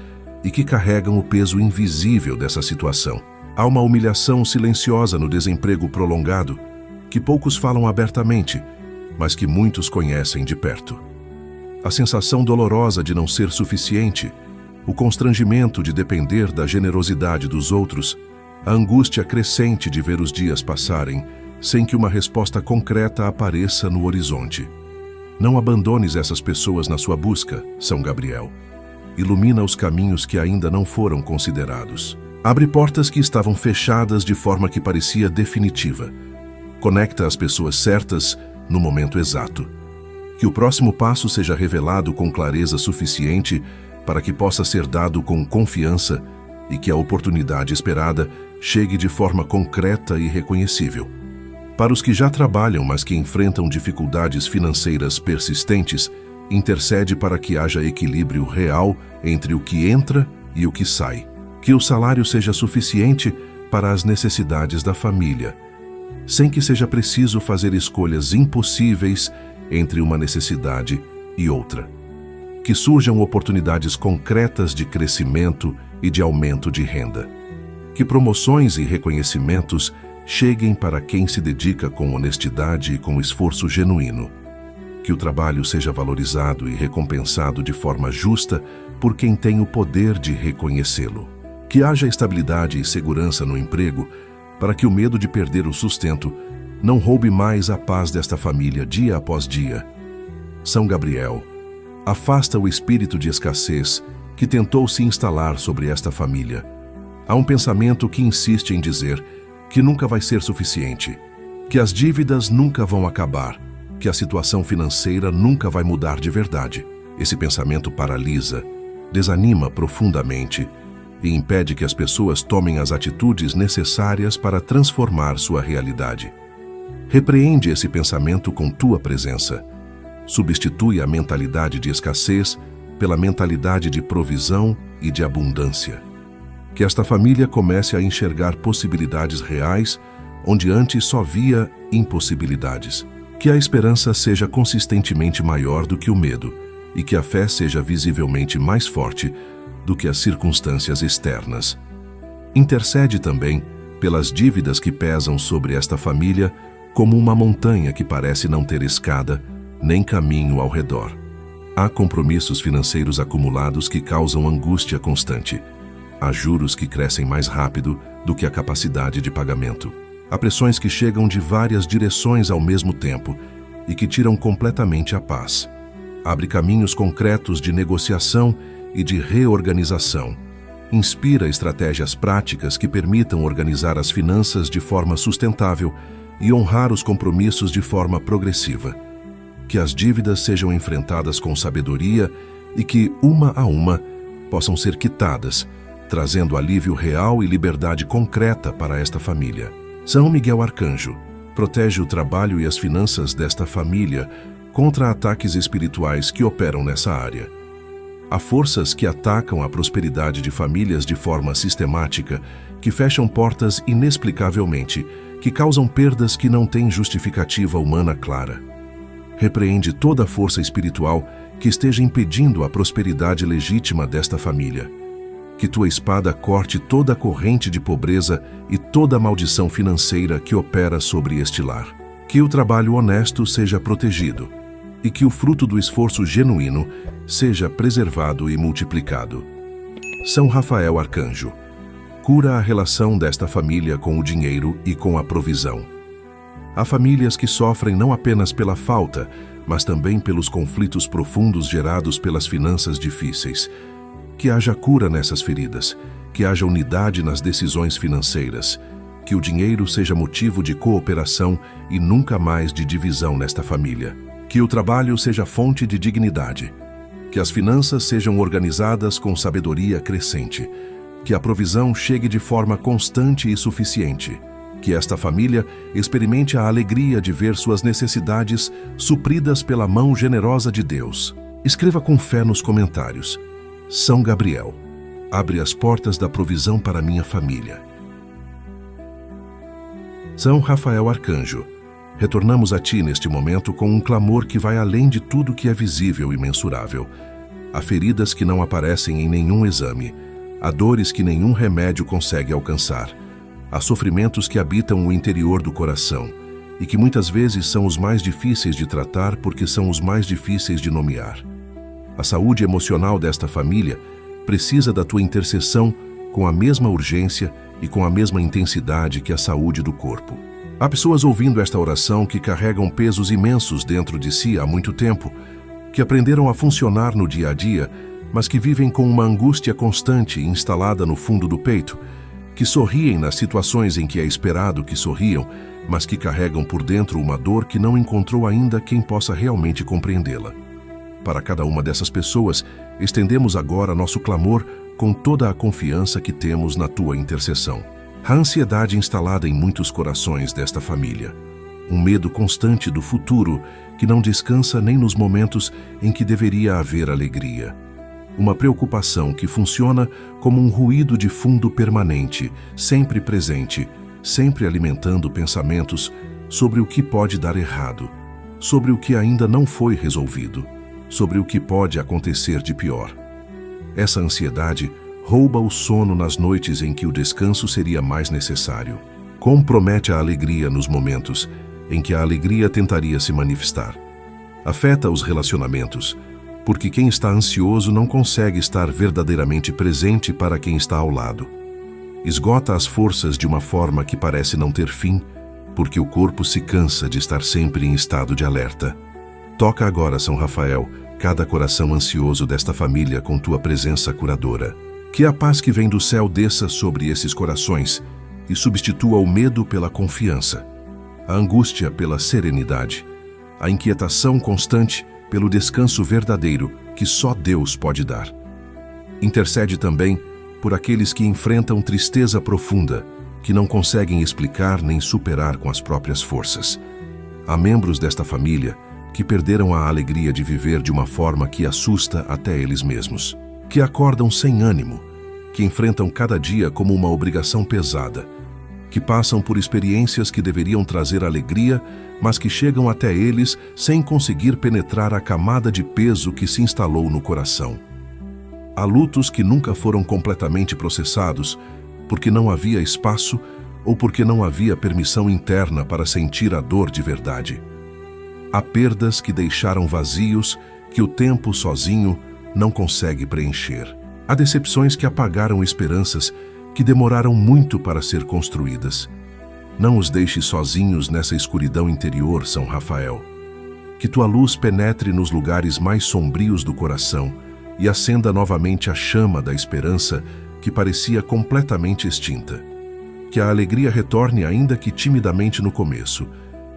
e que carregam o peso invisível dessa situação. Há uma humilhação silenciosa no desemprego prolongado, que poucos falam abertamente, mas que muitos conhecem de perto. A sensação dolorosa de não ser suficiente, o constrangimento de depender da generosidade dos outros, a angústia crescente de ver os dias passarem sem que uma resposta concreta apareça no horizonte. Não abandones essas pessoas na sua busca, São Gabriel. Ilumina os caminhos que ainda não foram considerados. Abre portas que estavam fechadas de forma que parecia definitiva. Conecta as pessoas certas no momento exato. Que o próximo passo seja revelado com clareza suficiente para que possa ser dado com confiança e que a oportunidade esperada chegue de forma concreta e reconhecível. Para os que já trabalham, mas que enfrentam dificuldades financeiras persistentes, intercede para que haja equilíbrio real entre o que entra e o que sai. Que o salário seja suficiente para as necessidades da família, sem que seja preciso fazer escolhas impossíveis entre uma necessidade e outra. Que surjam oportunidades concretas de crescimento e de aumento de renda. Que promoções e reconhecimentos cheguem para quem se dedica com honestidade e com esforço genuíno. Que o trabalho seja valorizado e recompensado de forma justa por quem tem o poder de reconhecê-lo. Que haja estabilidade e segurança no emprego para que o medo de perder o sustento não roube mais a paz desta família dia após dia. São Gabriel, afasta o espírito de escassez que tentou se instalar sobre esta família. Há um pensamento que insiste em dizer que nunca vai ser suficiente, que as dívidas nunca vão acabar, que a situação financeira nunca vai mudar de verdade. Esse pensamento paralisa, desanima profundamente e impede que as pessoas tomem as atitudes necessárias para transformar sua realidade. Repreende esse pensamento com tua presença. Substitui a mentalidade de escassez pela mentalidade de provisão e de abundância. Que esta família comece a enxergar possibilidades reais onde antes só via impossibilidades. Que a esperança seja consistentemente maior do que o medo e que a fé seja visivelmente mais forte do que as circunstâncias externas. Intercede também pelas dívidas que pesam sobre esta família como uma montanha que parece não ter escada nem caminho ao redor. Há compromissos financeiros acumulados que causam angústia constante. Há juros que crescem mais rápido do que a capacidade de pagamento. Há pressões que chegam de várias direções ao mesmo tempo e que tiram completamente a paz. Abre caminhos concretos de negociação e de reorganização. Inspira estratégias práticas que permitam organizar as finanças de forma sustentável e honrar os compromissos de forma progressiva. Que as dívidas sejam enfrentadas com sabedoria e que, uma a uma, possam ser quitadas, trazendo alívio real e liberdade concreta para esta família. São Miguel Arcanjo protege o trabalho e as finanças desta família contra ataques espirituais que operam nessa área. Há forças que atacam a prosperidade de famílias de forma sistemática, que fecham portas inexplicavelmente, que causam perdas que não têm justificativa humana clara. Repreende toda a força espiritual que esteja impedindo a prosperidade legítima desta família. Que tua espada corte toda a corrente de pobreza e toda a maldição financeira que opera sobre este lar. Que o trabalho honesto seja protegido e que o fruto do esforço genuíno seja preservado e multiplicado. São Rafael Arcanjo cura a relação desta família com o dinheiro e com a provisão. Há famílias que sofrem não apenas pela falta, mas também pelos conflitos profundos gerados pelas finanças difíceis. Que haja cura nessas feridas, que haja unidade nas decisões financeiras, que o dinheiro seja motivo de cooperação e nunca mais de divisão nesta família. Que o trabalho seja fonte de dignidade, que as finanças sejam organizadas com sabedoria crescente, que a provisão chegue de forma constante e suficiente, que esta família experimente a alegria de ver suas necessidades supridas pela mão generosa de Deus. Escreva com fé nos comentários: São Gabriel, abre as portas da provisão para minha família. São Rafael Arcanjo, retornamos a ti neste momento com um clamor que vai além de tudo que é visível e mensurável. Há feridas que não aparecem em nenhum exame, há dores que nenhum remédio consegue alcançar, há sofrimentos que habitam o interior do coração e que muitas vezes são os mais difíceis de tratar porque são os mais difíceis de nomear. A saúde emocional desta família precisa da tua intercessão com a mesma urgência e com a mesma intensidade que a saúde do corpo. Há pessoas ouvindo esta oração que carregam pesos imensos dentro de si há muito tempo, que aprenderam a funcionar no dia a dia, mas que vivem com uma angústia constante instalada no fundo do peito, que sorriem nas situações em que é esperado que sorriam, mas que carregam por dentro uma dor que não encontrou ainda quem possa realmente compreendê-la. Para cada uma dessas pessoas, estendemos agora nosso clamor com toda a confiança que temos na tua intercessão. A ansiedade instalada em muitos corações desta família, um medo constante do futuro que não descansa nem nos momentos em que deveria haver alegria. Uma preocupação que funciona como um ruído de fundo permanente, sempre presente, sempre alimentando pensamentos sobre o que pode dar errado, sobre o que ainda não foi resolvido, sobre o que pode acontecer de pior. Essa ansiedade rouba o sono nas noites em que o descanso seria mais necessário. Compromete a alegria nos momentos em que a alegria tentaria se manifestar. Afeta os relacionamentos, porque quem está ansioso não consegue estar verdadeiramente presente para quem está ao lado. Esgota as forças de uma forma que parece não ter fim, porque o corpo se cansa de estar sempre em estado de alerta. Toca agora, São Rafael, cada coração ansioso desta família com tua presença curadora. Que a paz que vem do céu desça sobre esses corações e substitua o medo pela confiança, a angústia pela serenidade, a inquietação constante pelo descanso verdadeiro que só Deus pode dar. Intercede também por aqueles que enfrentam tristeza profunda, que não conseguem explicar nem superar com as próprias forças. Há membros desta família que perderam a alegria de viver de uma forma que assusta até eles mesmos, que acordam sem ânimo, que enfrentam cada dia como uma obrigação pesada, que passam por experiências que deveriam trazer alegria, mas que chegam até eles sem conseguir penetrar a camada de peso que se instalou no coração. Há lutos que nunca foram completamente processados, porque não havia espaço ou porque não havia permissão interna para sentir a dor de verdade. Há perdas que deixaram vazios que o tempo sozinho não consegue preencher. Há decepções que apagaram esperanças que demoraram muito para ser construídas. Não os deixe sozinhos nessa escuridão interior, São Rafael. Que tua luz penetre nos lugares mais sombrios do coração e acenda novamente a chama da esperança que parecia completamente extinta. Que a alegria retorne, ainda que timidamente no começo,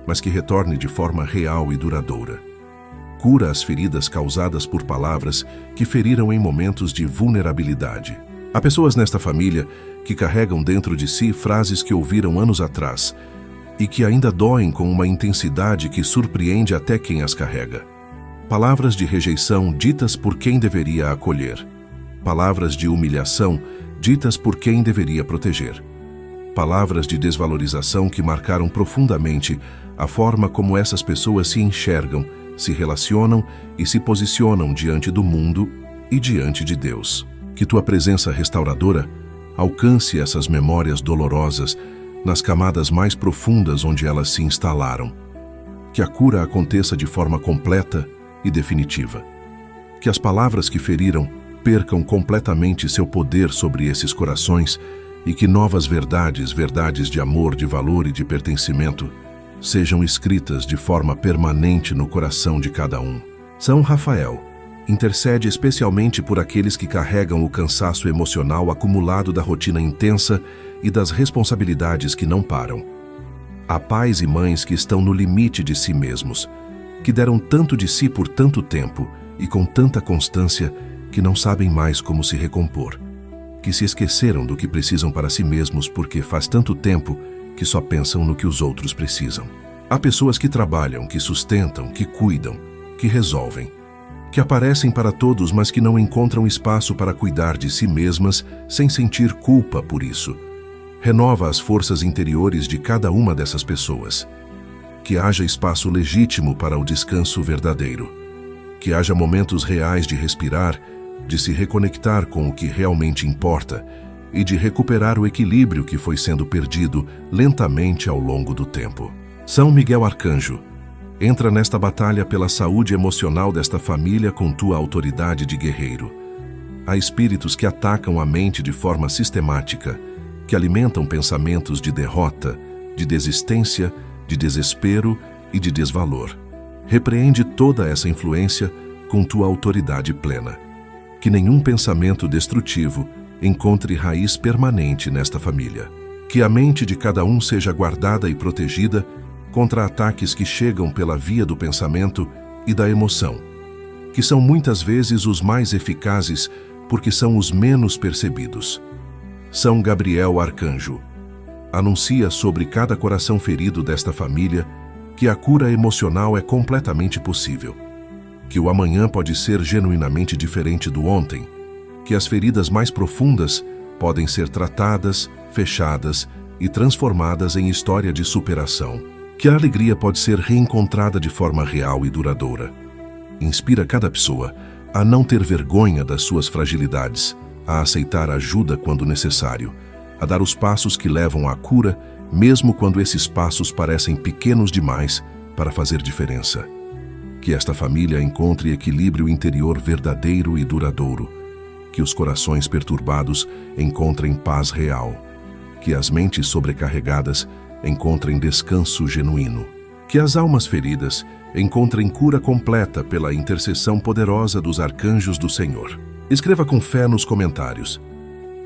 mas que retorne de forma real e duradoura. Cura as feridas causadas por palavras que feriram em momentos de vulnerabilidade. Há pessoas nesta família que carregam dentro de si frases que ouviram anos atrás e que ainda doem com uma intensidade que surpreende até quem as carrega. Palavras de rejeição ditas por quem deveria acolher. Palavras de humilhação ditas por quem deveria proteger. Palavras de desvalorização que marcaram profundamente a forma como essas pessoas se enxergam, se relacionam e se posicionam diante do mundo e diante de Deus. Que tua presença restauradora alcance essas memórias dolorosas nas camadas mais profundas onde elas se instalaram. Que a cura aconteça de forma completa e definitiva. Que as palavras que feriram percam completamente seu poder sobre esses corações e que novas verdades de amor, de valor e de pertencimento, sejam escritas de forma permanente no coração de cada um. São Rafael intercede especialmente por aqueles que carregam o cansaço emocional acumulado da rotina intensa e das responsabilidades que não param. Há pais e mães que estão no limite de si mesmos, que deram tanto de si por tanto tempo e com tanta constância que não sabem mais como se recompor, que se esqueceram do que precisam para si mesmos porque faz tanto tempo que só pensam no que os outros precisam. Há pessoas que trabalham, que sustentam, que cuidam, que resolvem, que aparecem para todos, mas que não encontram espaço para cuidar de si mesmas sem sentir culpa por isso. Renova as forças interiores de cada uma dessas pessoas. Que haja espaço legítimo para o descanso verdadeiro. Que haja momentos reais de respirar, de se reconectar com o que realmente importa e de recuperar o equilíbrio que foi sendo perdido lentamente ao longo do tempo. São Miguel Arcanjo, entra nesta batalha pela saúde emocional desta família com tua autoridade de guerreiro. Há espíritos que atacam a mente de forma sistemática, que alimentam pensamentos de derrota, de desistência, de desespero e de desvalor. Repreende toda essa influência com tua autoridade plena. Que nenhum pensamento destrutivo encontre raiz permanente nesta família. Que a mente de cada um seja guardada e protegida contra ataques que chegam pela via do pensamento e da emoção, que são muitas vezes os mais eficazes porque são os menos percebidos. São Gabriel Arcanjo, anuncia sobre cada coração ferido desta família que a cura emocional é completamente possível, que o amanhã pode ser genuinamente diferente do ontem, que as feridas mais profundas podem ser tratadas, fechadas e transformadas em história de superação, que a alegria pode ser reencontrada de forma real e duradoura. Inspira cada pessoa a não ter vergonha das suas fragilidades, a aceitar ajuda quando necessário, a dar os passos que levam à cura, mesmo quando esses passos parecem pequenos demais para fazer diferença. Que esta família encontre equilíbrio interior verdadeiro e duradouro, que os corações perturbados encontrem paz real, que as mentes sobrecarregadas encontrem descanso genuíno, que as almas feridas encontrem cura completa pela intercessão poderosa dos arcanjos do Senhor. Escreva com fé nos comentários: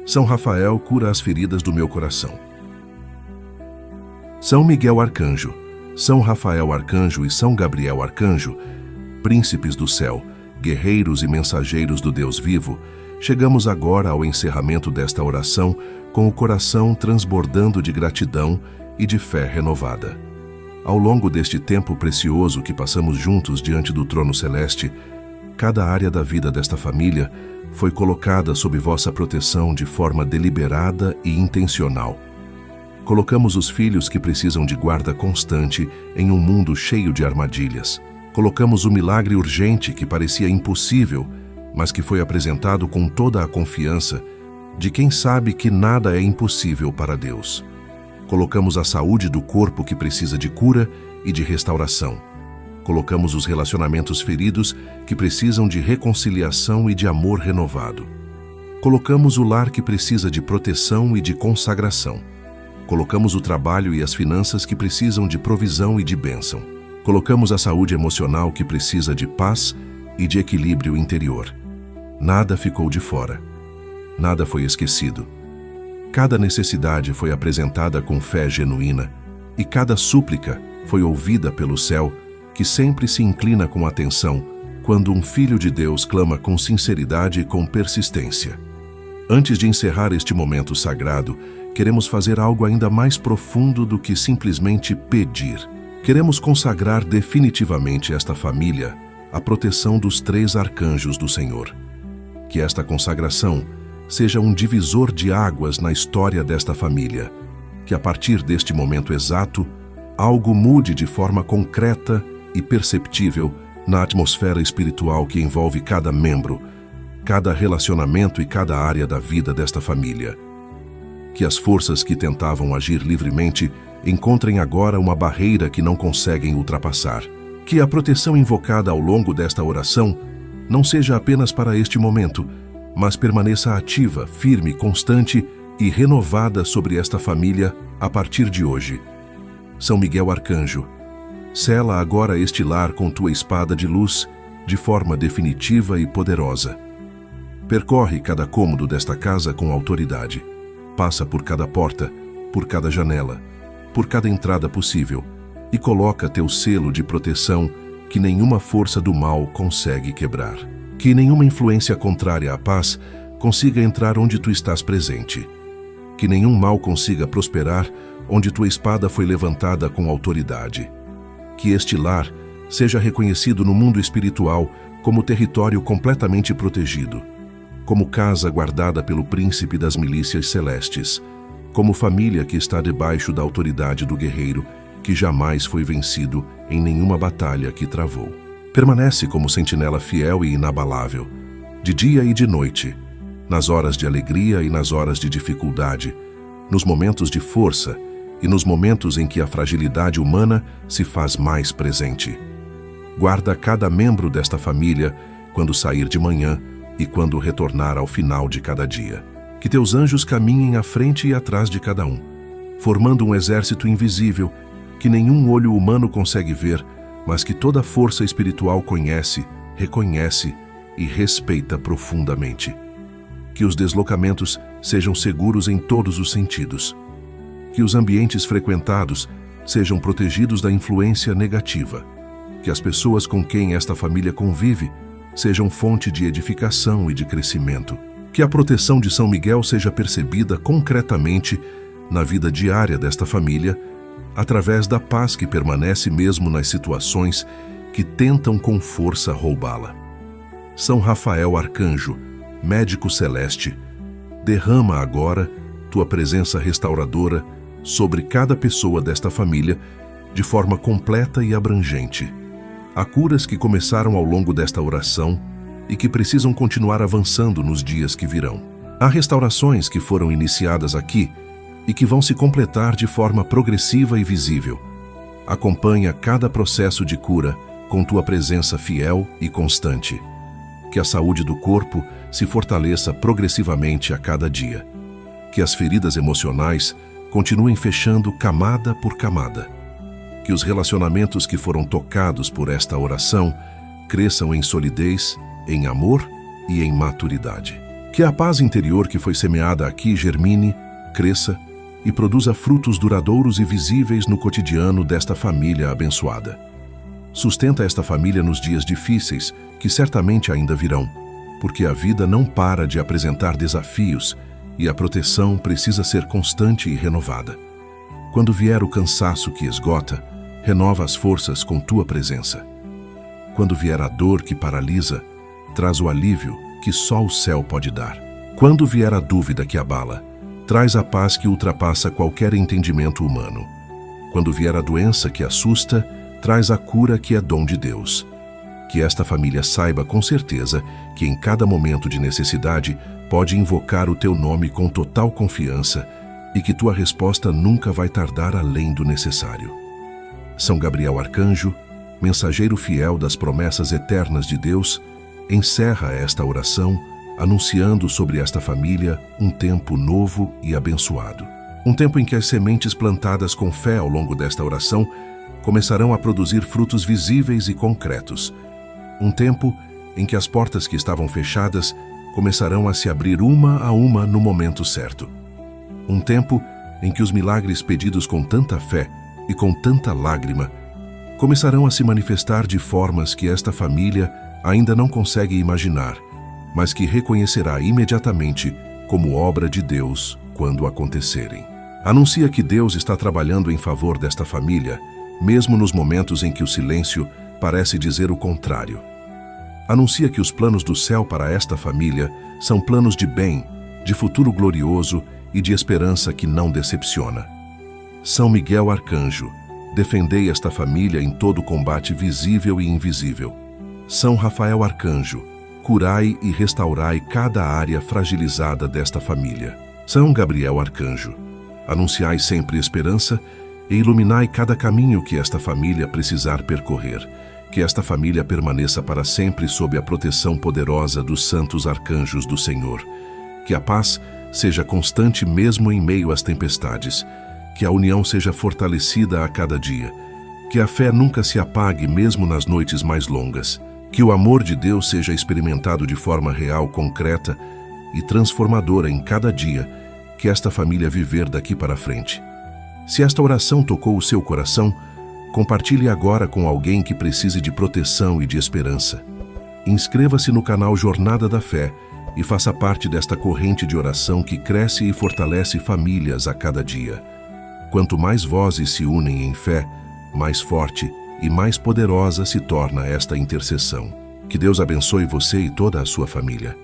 São Rafael cura as feridas do meu coração. São Miguel Arcanjo, São Rafael Arcanjo e São Gabriel Arcanjo, príncipes do céu, guerreiros e mensageiros do Deus vivo, chegamos agora ao encerramento desta oração com o coração transbordando de gratidão e de fé renovada. Ao longo deste tempo precioso que passamos juntos diante do trono celeste, cada área da vida desta família foi colocada sob vossa proteção de forma deliberada e intencional. Colocamos os filhos que precisam de guarda constante em um mundo cheio de armadilhas. Colocamos o milagre urgente que parecia impossível, mas que foi apresentado com toda a confiança de quem sabe que nada é impossível para Deus. Colocamos a saúde do corpo que precisa de cura e de restauração. Colocamos os relacionamentos feridos que precisam de reconciliação e de amor renovado. Colocamos o lar que precisa de proteção e de consagração. Colocamos o trabalho e as finanças que precisam de provisão e de bênção. Colocamos a saúde emocional que precisa de paz e de equilíbrio interior. Nada ficou de fora. Nada foi esquecido. Cada necessidade foi apresentada com fé genuína e cada súplica foi ouvida pelo céu, que sempre se inclina com atenção quando um filho de Deus clama com sinceridade e com persistência. Antes de encerrar este momento sagrado, queremos fazer algo ainda mais profundo do que simplesmente pedir. Queremos consagrar definitivamente esta família à proteção dos 3 arcanjos do Senhor. Que esta consagração seja um divisor de águas na história desta família. Que a partir deste momento exato, algo mude de forma concreta e perceptível na atmosfera espiritual que envolve cada membro, cada relacionamento e cada área da vida desta família. Que as forças que tentavam agir livremente encontrem agora uma barreira que não conseguem ultrapassar. Que a proteção invocada ao longo desta oração não seja apenas para este momento, mas permaneça ativa, firme, constante e renovada sobre esta família a partir de hoje. São Miguel Arcanjo, sela agora este lar com tua espada de luz de forma definitiva e poderosa. Percorre cada cômodo desta casa com autoridade. Passa por cada porta, por cada janela, por cada entrada possível e coloca teu selo de proteção que nenhuma força do mal consegue quebrar. Que nenhuma influência contrária à paz consiga entrar onde tu estás presente. Que nenhum mal consiga prosperar onde tua espada foi levantada com autoridade. Que este lar seja reconhecido no mundo espiritual como território completamente protegido, como casa guardada pelo príncipe das milícias celestes, como família que está debaixo da autoridade do guerreiro, que jamais foi vencido em nenhuma batalha que travou. Permanece como sentinela fiel e inabalável, de dia e de noite, nas horas de alegria e nas horas de dificuldade, nos momentos de força e nos momentos em que a fragilidade humana se faz mais presente. Guarda cada membro desta família quando sair de manhã e quando retornar ao final de cada dia. Que teus anjos caminhem à frente e atrás de cada um, formando um exército invisível que nenhum olho humano consegue ver, mas que toda força espiritual conhece, reconhece e respeita profundamente. Que os deslocamentos sejam seguros em todos os sentidos. Que os ambientes frequentados sejam protegidos da influência negativa. Que as pessoas com quem esta família convive sejam fonte de edificação e de crescimento. Que a proteção de São Miguel seja percebida concretamente na vida diária desta família, através da paz que permanece mesmo nas situações que tentam com força roubá-la. São Rafael Arcanjo, médico celeste, derrama agora tua presença restauradora sobre cada pessoa desta família de forma completa e abrangente. Há curas que começaram ao longo desta oração e que precisam continuar avançando nos dias que virão. Há restaurações que foram iniciadas aqui e que vão se completar de forma progressiva e visível. Acompanha cada processo de cura com tua presença fiel e constante. Que a saúde do corpo se fortaleça progressivamente a cada dia. Que as feridas emocionais continuem fechando camada por camada. Que os relacionamentos que foram tocados por esta oração cresçam em solidez, em amor e em maturidade. Que a paz interior que foi semeada aqui germine, cresça e produza frutos duradouros e visíveis no cotidiano desta família abençoada. Sustenta esta família nos dias difíceis, que certamente ainda virão, porque a vida não para de apresentar desafios e a proteção precisa ser constante e renovada. Quando vier o cansaço que esgota, renova as forças com tua presença. Quando vier a dor que paralisa, traz o alívio que só o céu pode dar. Quando vier a dúvida que abala, traz a paz que ultrapassa qualquer entendimento humano. Quando vier a doença que assusta, traz a cura que é dom de Deus. Que esta família saiba com certeza que em cada momento de necessidade pode invocar o teu nome com total confiança e que tua resposta nunca vai tardar além do necessário. São Gabriel Arcanjo, mensageiro fiel das promessas eternas de Deus, encerra esta oração anunciando sobre esta família um tempo novo e abençoado. Um tempo em que as sementes plantadas com fé ao longo desta oração começarão a produzir frutos visíveis e concretos. Um tempo em que as portas que estavam fechadas começarão a se abrir uma a uma no momento certo. Um tempo em que os milagres pedidos com tanta fé e com tanta lágrima começarão a se manifestar de formas que esta família ainda não consegue imaginar, mas que reconhecerá imediatamente como obra de Deus quando acontecerem. Anuncia que Deus está trabalhando em favor desta família, mesmo nos momentos em que o silêncio parece dizer o contrário. Anuncia que os planos do céu para esta família são planos de bem, de futuro glorioso e de esperança que não decepciona. São Miguel Arcanjo, defendei esta família em todo combate visível e invisível. São Rafael Arcanjo, curai e restaurai cada área fragilizada desta família. São Gabriel Arcanjo, anunciai sempre esperança e iluminai cada caminho que esta família precisar percorrer. Que esta família permaneça para sempre sob a proteção poderosa dos santos arcanjos do Senhor. Que a paz seja constante mesmo em meio às tempestades. Que a união seja fortalecida a cada dia. Que a fé nunca se apague mesmo nas noites mais longas. Que o amor de Deus seja experimentado de forma real, concreta e transformadora em cada dia que esta família viver daqui para frente. Se esta oração tocou o seu coração, compartilhe agora com alguém que precise de proteção e de esperança. Inscreva-se no canal Jornada da Fé e faça parte desta corrente de oração que cresce e fortalece famílias a cada dia. Quanto mais vozes se unem em fé, mais forte e mais poderosa se torna esta intercessão. Que Deus abençoe você e toda a sua família.